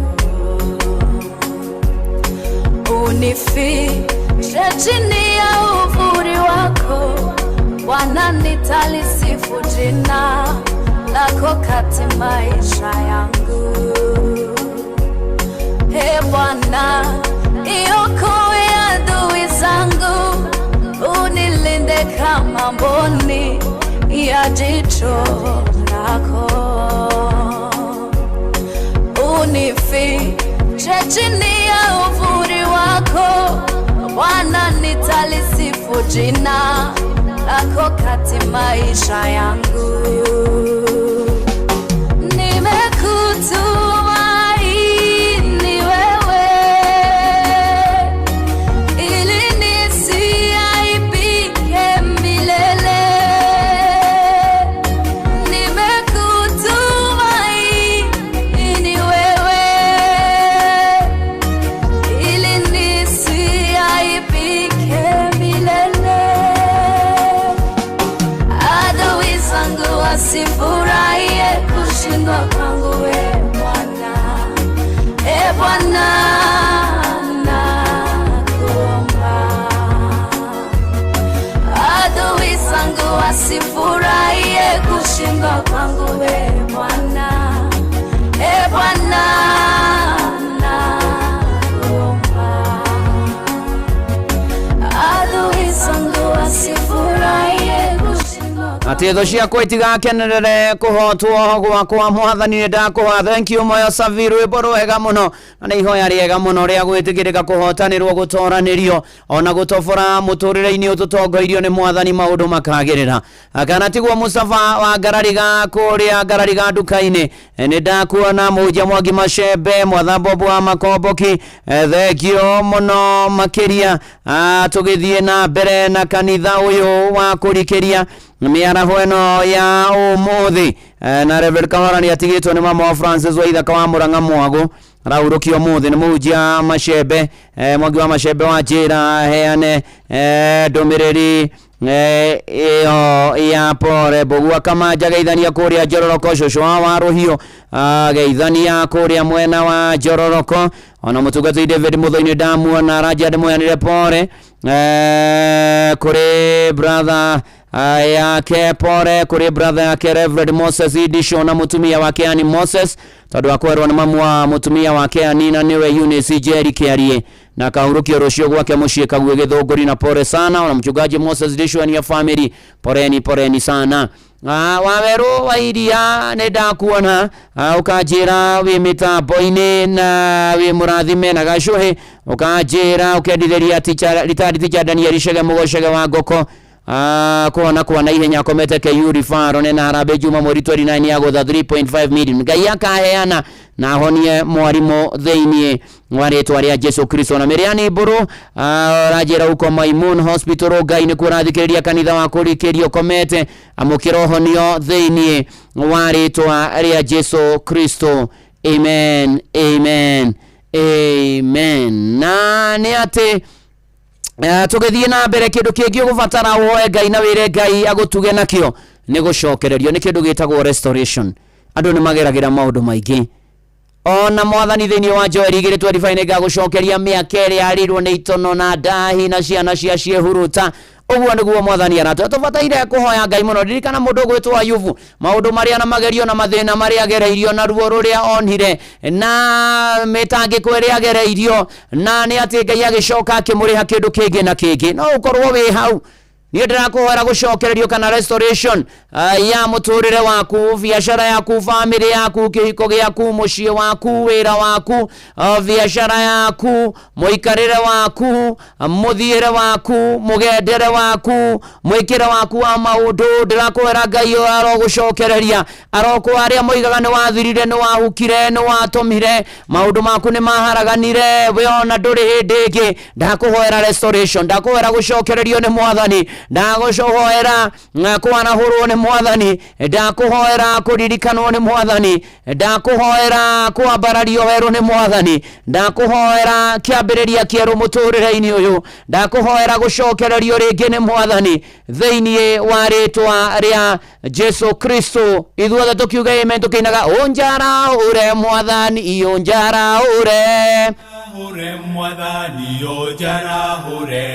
unifiche chini ya uvuli wako Bwana nitalisifu jina lako kati maisha yangu Bwana, iokoe adui zangu, unilinde kama mboni ya jicho lako, unifiche chini ya uvuli wako. Bwana, nitalisifu jina lako kati maisha yangu. Nimekutumaini wewe, ili nisiaibike milele. Nimekutumaini wewe, ili nisiaibike milele. Adui zangu wasifurahie kushindwa kwangu, Bwana. Bwana, nakuomba. Adui zangu wasifurahie kushindwa kwangu, Bwana. Bwana, nakuomba. Adui zangu wasifurahie kushindwa. Atitho ciakwa itigakenerere kuhotwo gwakwa Mwathani, ndakũhoya. Thank you moyo Saviru, rwĩmbo rwega mũno na nĩ ihoya rĩega mũno rĩa gwĩtĩkĩrĩka kũhotanĩrwo, gũtoranĩrio ona gũtobora mũtũrĩre-inĩ ũtũtongoirio nĩ Mwathani, maũndũ makagĩrĩra. Kana tiguo Mustafa wa Ngarariga kũrĩa Ngarariga nduka-inĩ, nĩ ndakuona Mũnja Mwangi Macembe, Mwathambobu wa Makomboki, thank you mũno makĩria. Tũgĩthiĩ na mbere na kanitha ũyũ wa kũrikĩria mĩaraho ĩno ya ũmũthĩ, na Reverend Kahora nĩ atigĩtwo nĩ mama wa Francis wa Ithaka wa Mũrang'a Mwago. Raurũkio mũthĩ nĩ Mũnja Macembe, Mwangi wa Macembe wa njĩra heane ndũmĩrĩri ya pore Bogua Kamanja, geithania kũrĩa Njororoko, Cũcũ wa Warũhiũ, geithania kũrĩa mwena wa Njororoko, ona mũtungatĩri David Mũthoni ndamuona, Raja ndĩmũyanĩre pore kũrĩ brother yake pore, kũrĩ brother yake Reverend Moses Idisho na mũtumia wake Annie Moses, tondũ akwerwo nĩ mamu wa mũtumia wake Anina niwe Eunice Jerry Kiarie, na kahurũkio rũcio gwake mũciĩ Kaguĩ Gĩthũngũri, na pore sana. Ona mchungaji Moses Idisho ni ya family, poreni sana. Waweru wa iria nĩ ndakuona, ũkanjĩra wĩ mĩtambo-inĩ na wĩ mũrathime na gacuhĩ, ũkanjĩra ũkendithĩria ritari ticha Daniel Chege Mũgocege wa Ngoko, kuona kwa ihenya akomete KU Rifaro nĩ na Harambee Juma mweri 29 ya gũtha 3.5 million. Ngai akaheana na ahonie mwarimũ thĩinĩ wa rĩtwa rĩa Jesu Kristo. Na Mĩrĩani Mbũrũ rajĩra uko Maimun Hospital, Ngai nĩ kũrathikĩrĩria kanitha wa kũrikĩrio komete amũkĩra ũhonio thĩinĩ wa rĩtwa rĩa Jesu Kristo. Amen, amen, amen. Na nĩ atĩ tũgĩthiĩ na mbere, kĩndũ kĩngĩ ũgũbatara woe Ngai na wĩre Ngai agũtuge nakĩo nĩ gũcokererio, nĩ kĩndũ gĩtagwo restoration. Andũ nĩ mageragĩra maũndũ maingĩ, ona Mwathani thĩinĩ wa Joel 2:25 nĩ ngagũcokeria mĩaka ĩrĩa yarirwo nĩ itono na ndahi na ciana cia ciĩhuruta. Ũguo nĩguo Mwathani aratwĩra. Tũbataire kũhoya Ngai mũno. Ririkana mũndũ ũgwĩtwo Ayubu, maũndũ marĩa na magerio na mathĩna marĩa agereirio, na ruo rũrĩa onire, na mĩtangĩko ĩrĩa agereirio, na nĩ atĩ Ngai agĩcoka akĩmũrĩha kĩndũ kĩngĩ na kĩngĩ. No ũkorwo wĩ hau, niĩ ndĩrakũhoera gũcokererio kana restoration ya mũtũrĩre waku, biacara yaku, family yaku, kĩhiko gĩaku, mũciĩ waku, wĩra waku, biacara yaku, mũikarĩre waku, mũthiĩre waku, mũgendere waku, mwĩkĩre waku wa maũndũ. Ndĩrakũhoera Ngai arogũcokereria, arokwo arĩa moigaga nĩ wathirire, nĩ wahukire, nĩ watũmire, maũndũ maku nĩ maharaganire, we ona ndũrĩ hĩndĩ ĩngĩ. Ndakũhoera restoration, ndakũhoera gũcokererio nĩ Mwathani, ndagũcohoera kwanahũrwo nĩ Mwathani, ndakũhoera kũririkanwo nĩ Mwathani, ndakũhoera kwambarario werũ nĩ Mwathani, ndakũhoera kĩambĩrĩria kĩerũ mũtũrĩre-inĩ ũyũ, ndakũhoera gũcokererio rĩngĩ nĩ Mwathani thĩinĩ wa rĩtwa rĩa Jesu Kristo. Ithuothe tũkiuga amen, tũkĩinaga ũnjaraũre Mwathani, ũnjaraũre Mwathani, ũnjaraũre,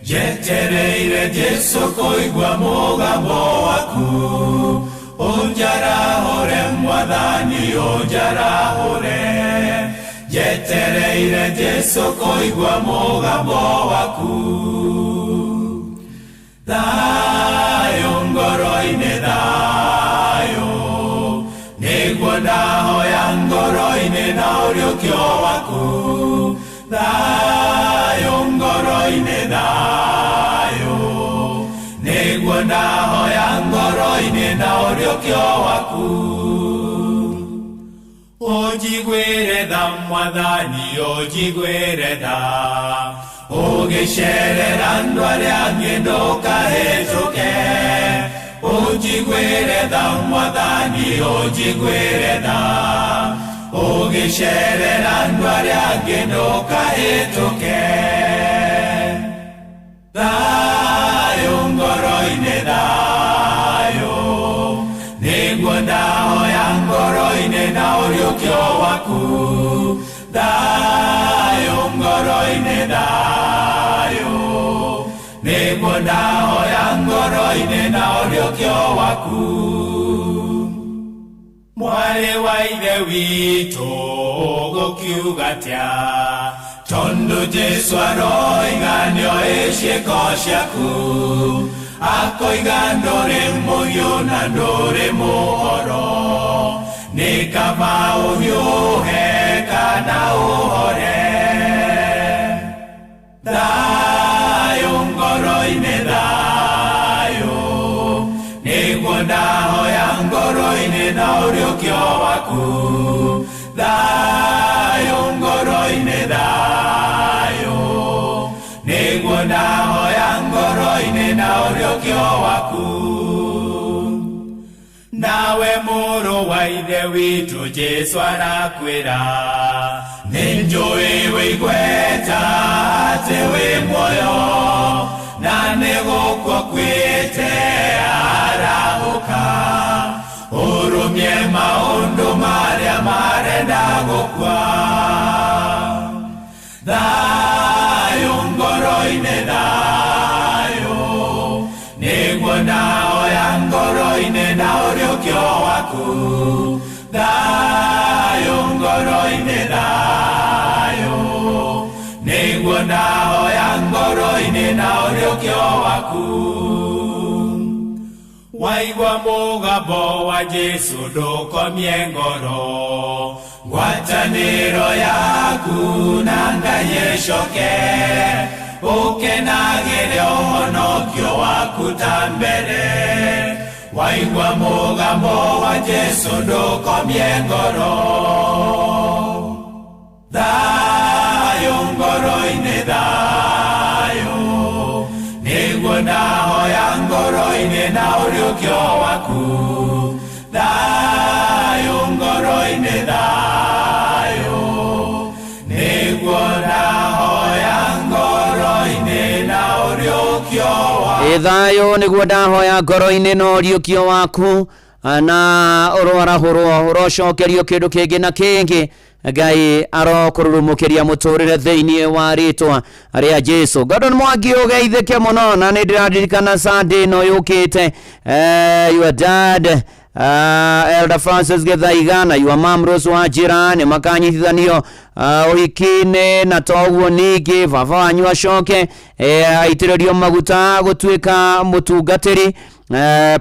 njetereire Jesu kũigua mũgambo waku. Ũnjaraũre Mwathani, ũnjaraũre, njetereire Jesu kuigua mugambo waku. Thayo ngoro-inĩ thayo, nĩguo ndahoya ngoro-inĩ na ũriũkio waku. Thayo ngoro-inĩ thayo, nĩguo ndahoya ngoro-inĩ na ũriũkio waku. Ũnjiguĩre tha Mwathani, ũnjiguĩre tha, ũgĩcerera andũ arĩa angĩ ndũkahĩtũke. Ũnjiguĩre tha Mwathani, ũnjiguĩre tha, ũgĩcerera andũ arĩa angĩ ndũkahĩtũke. Thayũ ngoro-inĩ thayũ, nĩguo ndahoya ngoro-inĩ na ũriũkio waku. Thayũ ngoro-inĩ thayũ, nĩguo ndahoya ngoro-inĩ na ũriũkio waku. Mwarĩ wa Ithe witũ ũgũkiuga atĩa, tondũ Jesũ aroiga nĩoĩ ciĩko ciaku, akoiga ndũrĩ mũhiũ na ndũrĩ mũhoro, nĩ kaba ũhiũhe kana ũhore. Thayũ ngoro-inĩ thayũ, nĩguo ndahoya ngoro-inĩ na ũriũkio waku. Thayũ ngoro-inĩ thayũ, nĩguo ndahoya ngoro-inĩ na ũriũkio waku. Nawe mũrũ wa Ithe witũ Jesũ arakwĩra, nĩnjũĩ wĩigweta atĩ wĩ muoyo, na nĩgũkwo kwĩte arahũka, ũrũmie maũndũ marĩa marenda gũkua. Thayũ ngoro-inĩ thayũ, nĩguo ndahoya ngoro-inĩ na ũriũkio waku. Thayũ ngoro-inĩ thayũ, nĩguo ndahoya ngoro-inĩ na ũriũkio waku. Waigua mũgambo wa Jesũ ndũkomie ngoro, ngwatanĩro yaku na Ngai ĩcoke, ũkenagĩre ũhonokio waku ta mbere. Waigua mũgambo wa Jesũ ndũkomie ngoro. Thayũ ngoro-inĩ thayũ, nĩguo ndahoya ngoro-inĩ na ũriũkio waku. Thayũ ngoro-inĩ thayũ, nĩguo ndahoya ngoro-inĩ na ũriũkio waku. Thayũ nĩguo ndahoya ngoro-inĩ na ũriũkio waku, na ũrorahũrwo ũrocokerio kĩndũ kĩngĩ na kĩngĩ. Ngai arokururumukiria muturire thĩinĩ wa rĩtwa rĩa Jesũ. Gordon Mwangi ũgeithĩke mũno, na nĩ ndĩraririkana Sunday no yũkĩte, your dad Elder Francis Githaiga na your mom Rose Wanjira nĩ makanyitithanio ũhiki-inĩ, na toguo ningĩ baba wanyu acoke aitĩrĩrio maguta gũtuĩka mũtungatĩri.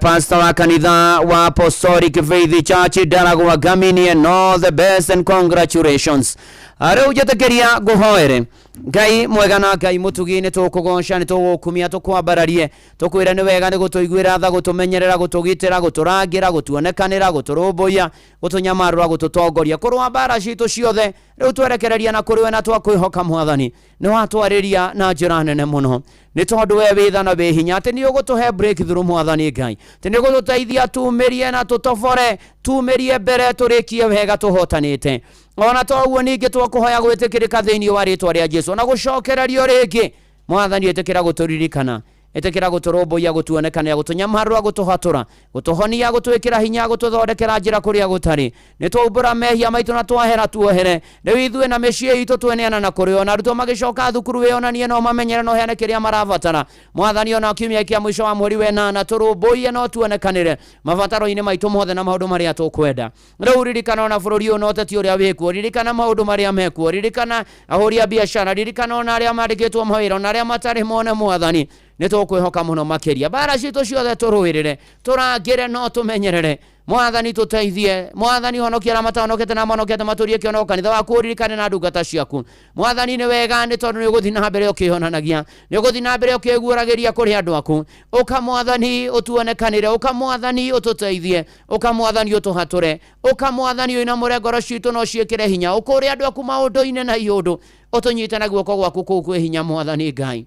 Pastor wa kanitha wa Apostolic Faith Church Daragwa Gamini, and all the best and congratulations. Rĩu njĩtĩkĩria ngũhoere. Ngai mwega na Ngai mũtugi-inĩ tũkũgoca, nĩ tũgũkumia tũkwambararie, tũkwĩra nĩ wega, nĩ gũtũiguĩra tha, gũtũmenyerera, gũtũgitĩra, gũtũrangĩra, gũtuonekanĩra, gũtũrũmbũiya, gũtũnyamarũra, gũtũtongoria kũrũa mbara citũ ciothe. Rĩu twerekereria na kũrĩ we na twakwĩhoka Mwathani, nĩ watwarĩria na njĩra nene mũno, nĩ tondũ we wĩ tha na wĩ hinya, atĩ nĩ ũgũtũhe breakthrough Mwathani Ngai, atĩ nĩ ũgũtũteithia tumĩrie na tũtobore, tumĩrie mbere, tũrĩkie wega tũhotanĩte. Ona toguo ningĩ twakũhoya gwĩtĩkĩrĩka thĩinĩ wa rĩtwa rĩa Jesũ, na gũcokererio rĩngĩ Mwathani, ĩtĩkĩra gũtũririkana etekera guturumbuya gutuonekanira gutunyamarura gutuhatura gutuhonia gutwikira hinya gututhondekera njira kuria gutari nitwaumbura mehia maitu na twahera tuohere riu ithue na mecii itu tweneana na kurio na arutwo magicoka thukuru wionanie no mamenyere no heane kiria marabatara mwathani ona kiumia kia mwisho wa mweri wenana turumbuye no tuonekanire mabataro-ini maitu mothe na maundu maria tukwenda riu ririkana ona bururi uyu no teti uria wikuo ririkana maundu maria mekuo ririkana ahuri a biashara ririkana ona aria mandikitwo mawira ona aria matari mone mwathani nitũkwĩhoka mũno makĩria bara citũ ciothe tũrũĩrĩre tũrangĩre no tũmenyerere mwathani tũteithie mwathani honokia arĩa matonokete na monokete matũrie kĩono kanitha waku ũririkane na ndungata ciaku mwathani nĩ wega nĩ tondũ nĩ ũgũthiĩ na mbere ũkĩhonanagia nĩ ũgũthiĩ na mbere ũkĩguũragĩria kũrĩ andũ aku ũka mwathani ũtuonekanĩre ũka mwathani ũtũteithie ũka mwathani ũtũhatũre ũka mwathani ũinamũre ngoro citũ no ciĩkĩre hinya ũkũũre andũ aku maũndũ-inĩ na iũndũ ũtũnyite na guoko gwaku kũu kwĩ hinya mwathani Ngai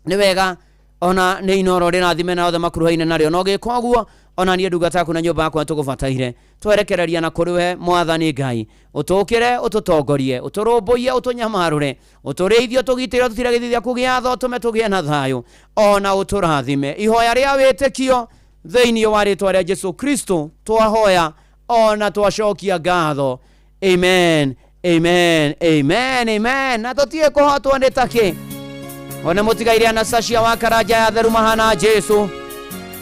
nĩ wega ona nĩ inoro rĩrathime na othe makuruhaine narĩo no gĩka ũguo ona niĩ ndungata yaku na nyũmba yakwa tũgũbataire twerekereria na kũrĩ we mwathani Ngai ũtũkĩre ũtũtongorie ũtũrũmbũiye ũtũnyamarũre ũtũrĩithie ũtũgitĩre ũtũtire gĩthithia kũgĩa thotũme tũgĩe na thayũ ona ũtũrathime ihoya rĩa wĩtĩkio thĩinĩ wa rĩtwa rĩa Jesu Kristo twahoya ona twacokia ngatho amen amen amen amen na tũtige kũhotwo nĩ takĩ ona mutigaire Anastasia wa Karaja ya theru mahana Jesu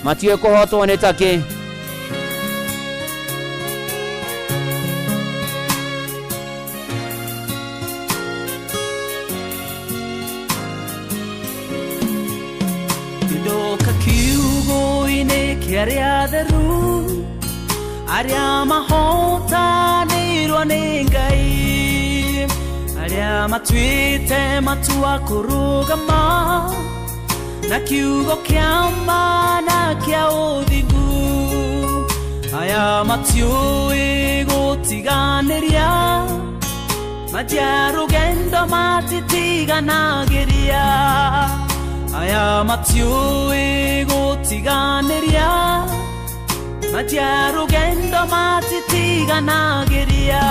matie kuhotwo nĩ takĩ ndoka kiugo-inĩ kĩa arĩa theru arĩa mahotanĩirwo nĩ Ngai arĩa matuĩte matua kũrũgama na kiugo kĩa ma na kĩa ũthingu aya matiũĩ gũtiganĩria matia rũgendo matitiganagĩria aya matiũĩ gũtiganĩria matia rũgendo matitiganagĩria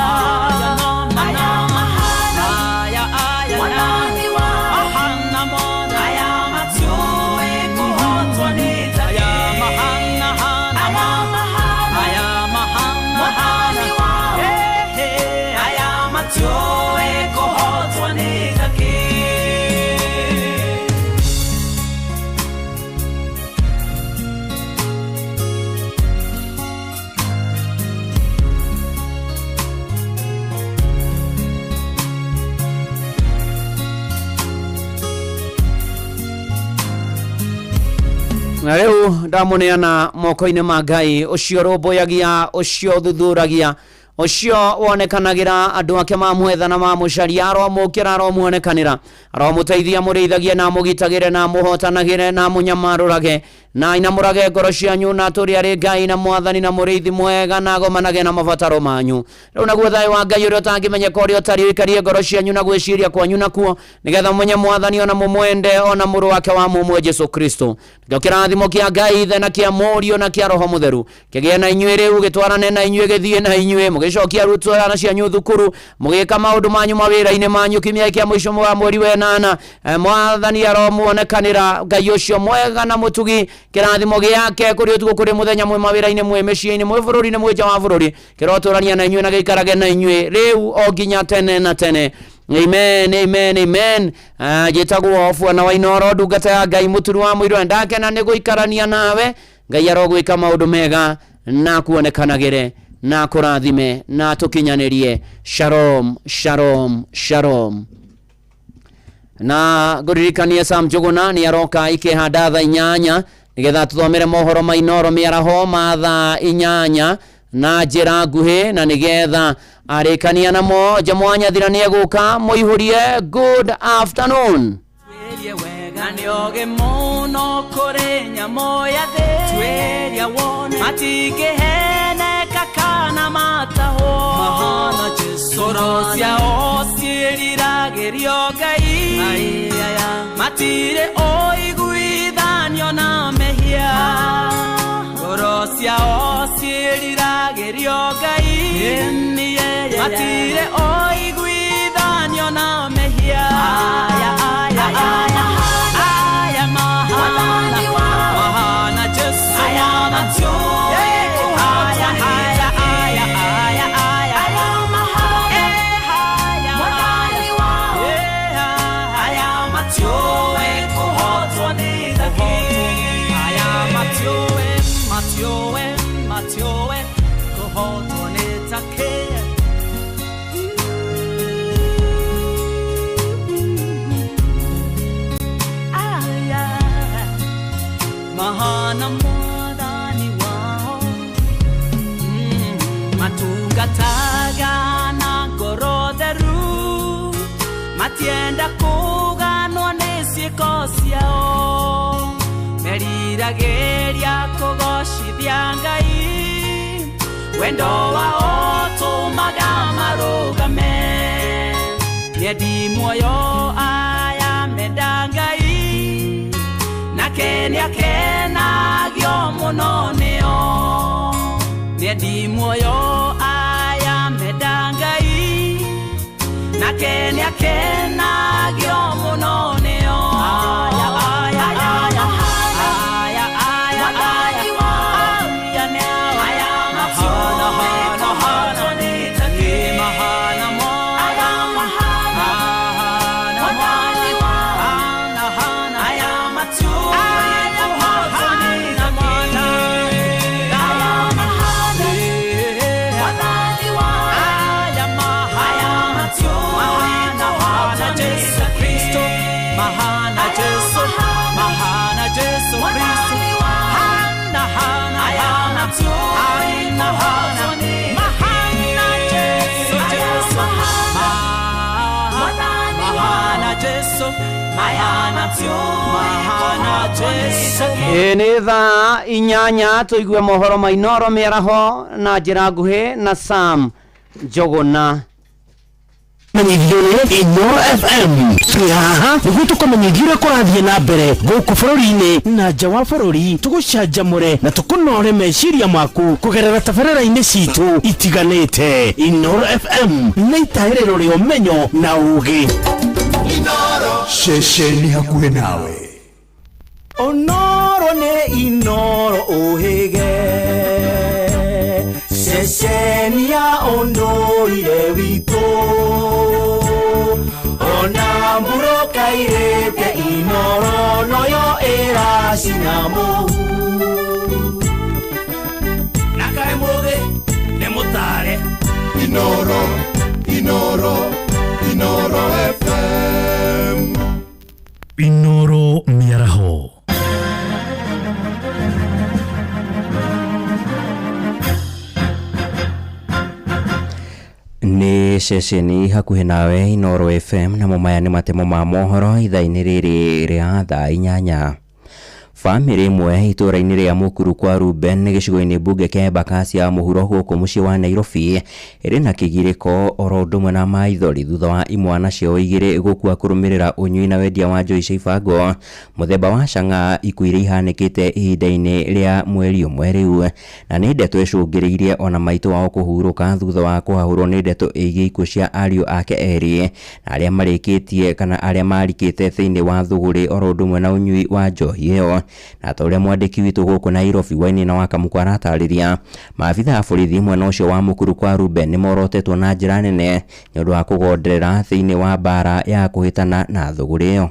na rĩu ndamuneana moko-inĩ ma Ngai ũcio rũmbũyagia ũcio thuthuragia ũcio wonekanagira andũ ake mamwetha na mamũcaria aromũkĩra aromuonekanĩra aromũteithia mũrĩithagie na mũgitagĩre na mũhotanagĩre na mũnyamarũrage na inamũrage ngoro cianyu na tũrĩ arĩ Ngai na mwathani na mũrĩithi mwega na agomanage na mabataro manyu rĩu naguo thayũ wa Ngai ũrĩa ũtangĩmenyeka ũrĩa ũtariĩ wĩikarie ngoro cianyu na gwĩciria kwanyu nakuo nĩgetha mũmenye mwathani ona mũmwende ona mũrũ wake wa mũmwe Jesu Kristo nakĩo kĩrathimo kĩa Ngai ithe na kĩa Mũriũ na kĩa Roho Mũtheru kĩgĩe na inyuĩ rĩu gĩtwarane na inyuĩ gĩthiĩ na inyuĩ mũgĩcokia arutwo ana cianyu thukuru mũgĩka maũndũ manyu mawĩra-inĩ manyu kiumia kĩa mũico wa mweri wenana mwathani aromuonekanĩra Ngai ũcio mwega na mũtugi kĩrathimo gĩake kũrĩ ũtukũ kũrĩ mũthenya mwĩ mawĩra-inĩ mwĩ mĩciĩ-inĩ mwĩ bũrũri-inĩ mwĩ nja wa bũrũri kĩrotũrania na inyuĩ na gĩikarage na inyuĩ rĩu o nginya tene na tene amen amen amen njĩtagwo Bwana wa Inoro ndungata ya Ngai mũturu wa mũirũ ndakena nĩ gũikarania nawe Ngai arogwĩka maũndũ mega na kuonekanagĩre na kũrathime na tũkinyanĩrie shalom shalom shalom na ngũririkanie Sam Njũgũna nĩ aroka ikĩhanda thaa 8 nĩgetha tũthomere mohoro ma Inoro mĩaraho ma thaa 8 na njĩra nguhĩ na nĩgetha arĩkania namo Jamwanyathira nĩ egũka mũihũrie good afternoon na nĩoge mũno kũrĩ nyamũ ya thĩ tweria wone matingĩheneka kana matahwo mahana Jesu ngoro ciao ciĩriragĩrio Ngai matirĩ ũiguithanio na mehia ngoro ciao ciĩriragĩrio Ngai matirĩ ũiguithanio na mehia aya aya aya aya matioe kohoto netake aya mahana modani wao matungataga na goroderu matienda kuganwa nesieko ciao merirageria kugoshithia Ngai wendo wao tumaga marugame niendi muoyo aya menda Ngai na kenia kenagio muno nio niendi muoyo aya menda Ngai na kenia kenagio muno nio aya aya aya Nĩ thaa 8 tũigue mohoro ma Inoro mĩaraho na njĩra nguhĩ na Sam Njoguna. Menyithio Inoro FM twihaha nĩguo tũkamenyithio kũrathiĩ na mbere gũkũ bũrũri-inĩ na nja wa bũrũri tũgũcanjamũre na tũkũnore meciria maku kũgerera tabarĩra-inĩ citũ itiganĩte. Inoro FM nĩ itaĩrĩro rĩa ũmenyo na ũũgĩ. Inoro ceceni hakuhĩ nawe. Onoro ne Inoro ohege ceceni ya ondoire witũ ona mburoka irĩte Inoro noyo ĩracina mũhu na kaĩ mũthĩ nĩ mũtare Inoro Inoro Inoro FM Inoro mĩaraho. Nĩ ceceni hakuhĩ nawe Inoro FM na maya nĩ matemo ma mohoro ithaa-inĩ rĩrĩ rĩa thaa 8. Famĩlĩ ĩmwe itũũra-inĩ rĩa Mũkuru kwa Ruben gĩcigo-inĩ mbunge kĩa Embakasi ya mũhuro gũkũ mũciĩ wa Nairobi ĩrĩ na kĩgirĩko oro ũndũ ũmwe na maithori thutha wa imwana ciao igĩrĩ gũkua kũrũmĩrĩra ũnyui na wendia wa njohi cia ibango mũthemba wa cang'a, ikuũ iria ihanĩkĩte ihinda-inĩ rĩa mweri ũmwe rĩu, na nĩ ndeto ĩcũngĩrĩirie ona maitũ wao kũhurũka thutha wa kũhahũrwo nĩ ndeto ĩgiĩ ikuũ cia ariũ ake erĩ na arĩa marĩkĩtie kana arĩa marikĩte thĩinĩ wa thũgũrĩ oro ũndũ ũmwe na ũnyui wa njohi ĩyo. Na taũrĩa mwandĩki witũ gũkũ Nairobi Wainaina wa Kamukwa aratarĩria, maabitha a borithi mwena ũcio wa Mũkuru kwa Ruben nĩ morotetwo na njĩra nene nĩ ũndũ wa kũgonderera thĩinĩ wa bara ya kũhĩtana na thũgũrĩ ĩyo.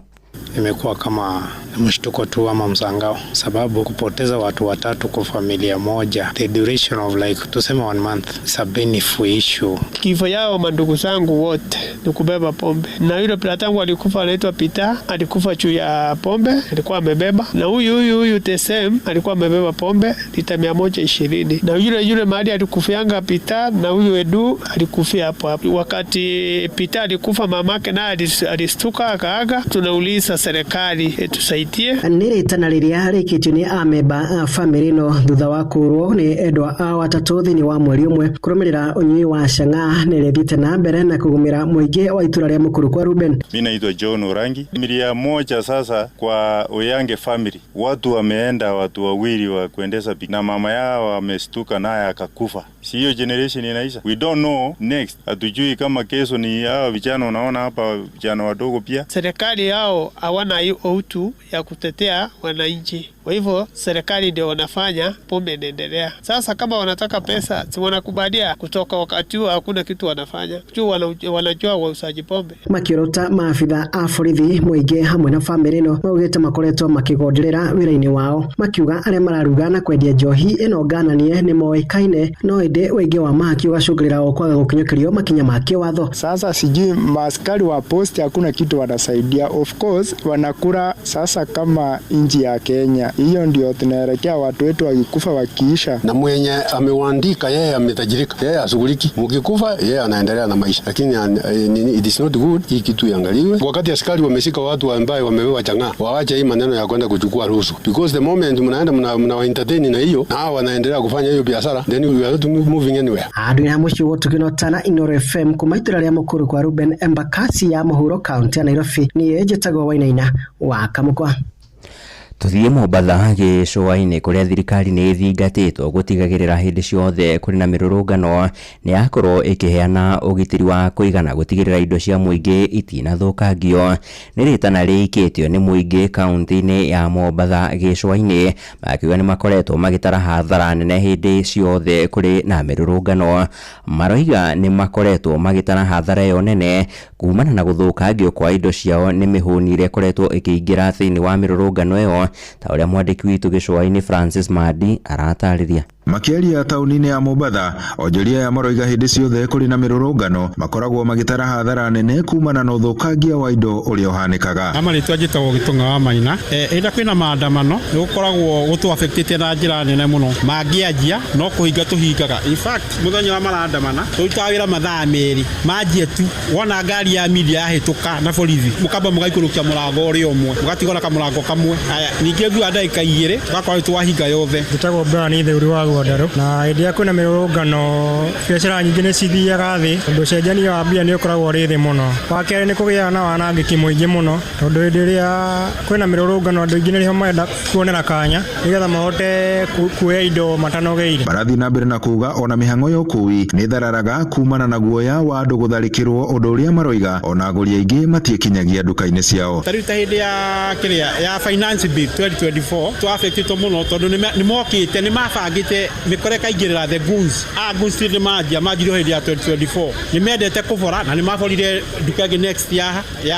Imekuwa kama mshtuko tu ama msangao, sababu kupoteza watu watatu kwa familia moja, the duration of like tuseme 1 month, is a painful issue. Kifo yao mandugu zangu wote ni kubeba pombe, na yule bratangu alikufa anaitwa Peter, alikufa juu ya pombe alikuwa amebeba, na huyu Tesem alikuwa amebeba pombe lita 120, na yule mahali alikufianga Peter na huyu Edu alikufia hapo. Wakati Peter alikufa mamake na alistuka akaaga. Tunauliza serikali tusaidie. Nĩrĩtana rĩrĩa rĩkĩtio nĩ amemba a famĩlĩ ĩno thutha wa kũrwo nĩ endwa a watatũ thĩinĩ wa mweri ũmwe kũrũmĩrĩra ũnyui wa cang'a nĩrĩthiĩte na mbere na kũgũmĩra mũingĩ wa itũra rĩa Mũkuru kwa Ruben. Mimi naitwa John Orangi. Familia moja sasa kwa Oyange family, watu wameenda, watu wawili wa kuendesha na mama yao wamestuka naye akakufa. Si hiyo generation inaisha? We don't know next. Hatujui kama kesho ni hao vijana, unaona hapa vijana wadogo pia. Serikali yao hawana utu ya kutetea wananchi. Kwa hivyo serikali ndio wanafanya pombe inaendelea. Sasa kama wanataka pesa, si wanakubalia kutoka wakati huo hakuna kitu wanafanya. Wanajua wauzaji pombe. Makirota maafitha a borithi muingi hamwe na family no maugite makoretwo makigonderera wira-ini wao makiuga aria mararuga na kwendia njohi ino ngananie ni moikaine no inde wingi wa maki ugacungirira o kwaga gukinyukirio makinya make watho. Sasa sijui maaskari wa post hakuna kitu wanasaidia. Of course wanakula sasa kama nchi ya Kenya. Hiyo ndio tunaelekea watu wetu wakikufa wakiisha. Na mwenye amewaandika yeye ametajirika. Yeye ashughuliki. Mkikufa yeye anaendelea na maisha. Lakini it is not good hii kitu iangaliwe. Wakati askari wameshika watu ambao wamewewa chang'aa, waache hii maneno ya kwenda kuchukua ruhusa. Because the moment mnaenda mna entertain na hiyo na wanaendelea kufanya hiyo biashara, then we are not moving anywhere. Adu ya mwisho wote kinotana Inoro FM kumaitira ya mukuru kwa Ruben Embakasi ya Muhuro County ya Nairobi ni ejetago Wainaina wa Kamukwa. Tuthie Mombatha gicũa-inĩ kuria thirikari nĩ ĩthingatĩtwo gũtigagĩrĩra hĩndĩ ciothe kũrĩ na mĩrũrũngano nĩ yakorwo ĩkĩheana ũgitĩri wa kũigana gũtigĩrĩra indo cia mũingĩ itinathũkangio. Nĩ rĩtana rĩikĩtio nĩ mũingĩ kaunti-inĩ ya Mombatha gĩcũa-inĩ makiuga nĩ makoretwo magĩtara hathara nene hĩndĩ ciothe kũrĩ na mĩrũrũngano. Maroiga nĩ makoretwo magĩtara hathara ĩyo nene kumana na gũthũkangio kwa indo ciao nĩ mĩhũni ĩrĩa ĩkoretwo ĩkĩingĩra thĩinĩ wa mĩrũrũngano ĩyo. Ta uria mwandiki witu gicũa-inĩ Francis Madi aratarĩria. Makiaria tauni-inĩ ya Mombatha onjoria ya maroiga hĩndĩ ciothe kũrĩ na mĩrũrũngano makoragwo magĩtara hathara nene kumana na ũthũkangia wa indo ũrĩa ũhanĩkaga. Ama nĩtwa njĩtagwo Gĩtũng'a wa Maina. Ĩrĩa kwĩna maandamano nĩgũkoragwo gũtũ-affectĩte na njĩra nene mũno. Mangĩanjia no kũhinga tũhingaga. In fact mũthenya wa marandamana tũrutaga wĩra mathaa merĩ. Manjia tu wona ngari ya media yahĩtũka na borithi mũkamba mũgaikũrũkia mũrango ũrĩa ũmwe mũgatigona kamũrango kamwe. Ningĩ thutha ndagĩka igĩrĩ twakorwo twahinga yothe. Njĩtagwo Brian Theuri wa Gwandarũ na hĩndĩ ya kwĩna mĩrũrũngano biacara nyingĩ nĩ cithiaga thĩ tondũ ũcenjania wa mbia nĩ ũkoragwo rĩ thĩ mũno. Wa kerĩ nĩ kũgĩaga na wanangĩki mũingĩ mũno tondũ hĩndĩ ĩrĩa kwĩna mĩrũrũngano andũ aingĩ nĩho marenda kuonera kanya nĩgetha mahote kuoya indo matanogeire. Barathi na mbere na kuga ona mĩhang'o ya ũkui nĩ thararaga kumana na guoya wa andũ gũtharĩkĩrwo ũndũ ũrĩa maroiga ona agũri aingĩ matiĩkinyagia nduka-inĩ ciao. Tarĩu ta hĩndĩ ya finance bill 2024 twa-affectĩtwo mũno tondũ nĩ mokĩte nĩ mabangĩte mĩkore kaingĩrĩra the goons nĩ manjirio hĩndĩ ya 2024 nĩ mendete kũbora na nĩ maborire nduka ĩngĩ next ya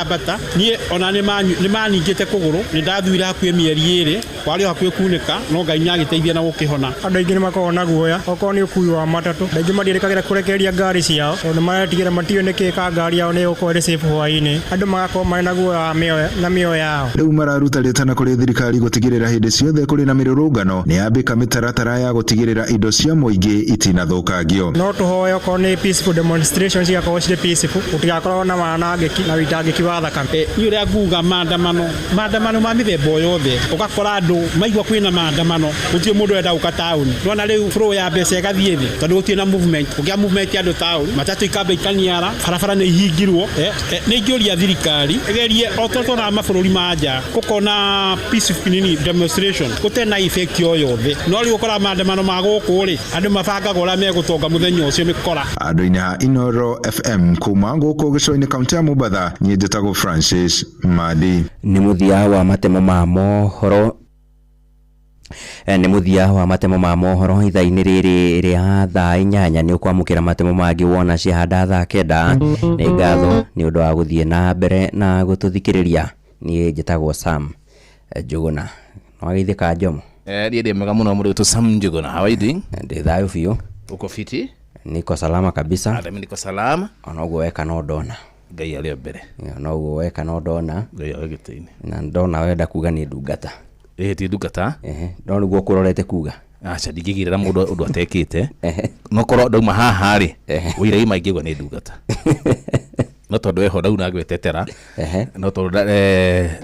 bata. Niĩ ona nĩ maningĩte kũgũrũ nĩ ndathuire hakuhĩ mĩeri ĩrĩ warĩ hakuhĩ kunĩka no Ngai nĩ agĩteithia na gũkĩhona. Andũ aingĩ nĩ makoragwo na guoya okorwo nĩ ũkui wa matatũ aingĩ matiĩrĩkagĩra kũrekereria ngari ciao tondũ maretigĩra matiũĩ nĩkĩ ka ngari yao nĩ ĩgũkorwo ĩrĩ safe hwaĩ-inĩ. Andũ magakorwo marĩ na guoya na mĩoyo yao. Rĩu mararuta rĩtana kũrĩ thirikari gũtigĩrĩra hĩndĩ ciothe kũrĩ na mĩrũrũngano nĩ yambĩka mĩtaratara ya gũtigĩrĩra indo cia mũingĩ itinathũkangio. No tũhoe okorwo nĩ peaceful demonstrations cigakorwo cirĩ peaceful gũtigakorwo na wanangĩki na wĩitangĩki wa thakame. Niĩ ũrĩa nguga maandamano ma mĩthemba o yothe ũgakora andũ maigua kwĩna maandamano gũtirĩ mũndũ ũrenda gũka taũni. Nĩwona rĩu flow ya mbeca ĩgathiĩ thĩ tondũ gũtirĩ na movement. Kũgĩa movement ya andũ taũni matatũ ikamba ikaniara barabara nĩ ihingirwo. Nĩ ingĩũria thirikari ĩgerie ototona mabũrũri ma nja gũkona peaceful demonstration gũtarĩ na effect o yothe. No rĩu ũkora maandamano ma gũkũ rĩ andũ mabangaga ũrĩa megũtonga mũthenya ũcio mĩkora. Andũ-inĩ ha Inoro FM kuma gũkũ gĩcũa-inĩ kaunti ya Mombatha niĩ njĩtagwo Francis Madi. Nĩ mũthia wa matemo ma mohoro ithaa-inĩ rĩrĩ rĩa thaa 8 nĩ ũkwamũkĩra matemo mangĩ wona ciahanda thaa 9. Nĩ ngatho nĩ ũndũ wa gũthiĩ na mbere na gũtũthikĩrĩria. Niĩ njĩtagwo Sam Njuguna. No ageithĩka Njomo. Ndiye mwega muno mũrĩtu Sam Njuguna. How are you doing? Ndĩ thayũ biũ. Uko fiti? Niko salama kabisa. Mimi niko salama. Ona ũguo weka no ndona. Ngai arĩ mbere. Ona ũguo weka no ndona. Ngai agĩteithie. Na ndona wenda kuga nĩ ndungata. Ti ndungata? No nĩguo kũrorete kuga. Acha ndigigirira mũndũ ũndũ atekĩte. No korwo ndauma haha rĩ wĩra maingĩ gwa nĩ ndungata. No tondũ weho ndau na ngwetetera. No tondũ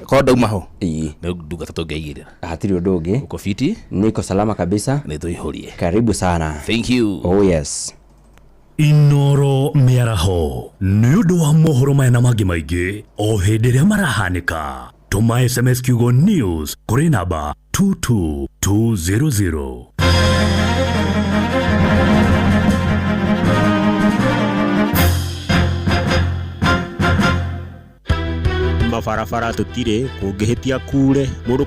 korwo ndauma ho nĩ ndungata tũngĩigĩrĩra. Hatirĩ ũndũ ũngĩ. Uko fiti? Niko salama kabisa. Nĩ tũihũrie. Karibu sana. Thank you. Oh yes. Inoro mĩaraho nĩ ũndũ wa mohoro maya na mangĩ maingĩ o hĩndĩ ĩrĩa marahanĩka. Tũma SMS kiugo news kũrĩ namba 22200. Mabarabara tũtirĩ kũngĩhĩtia kure mũndũ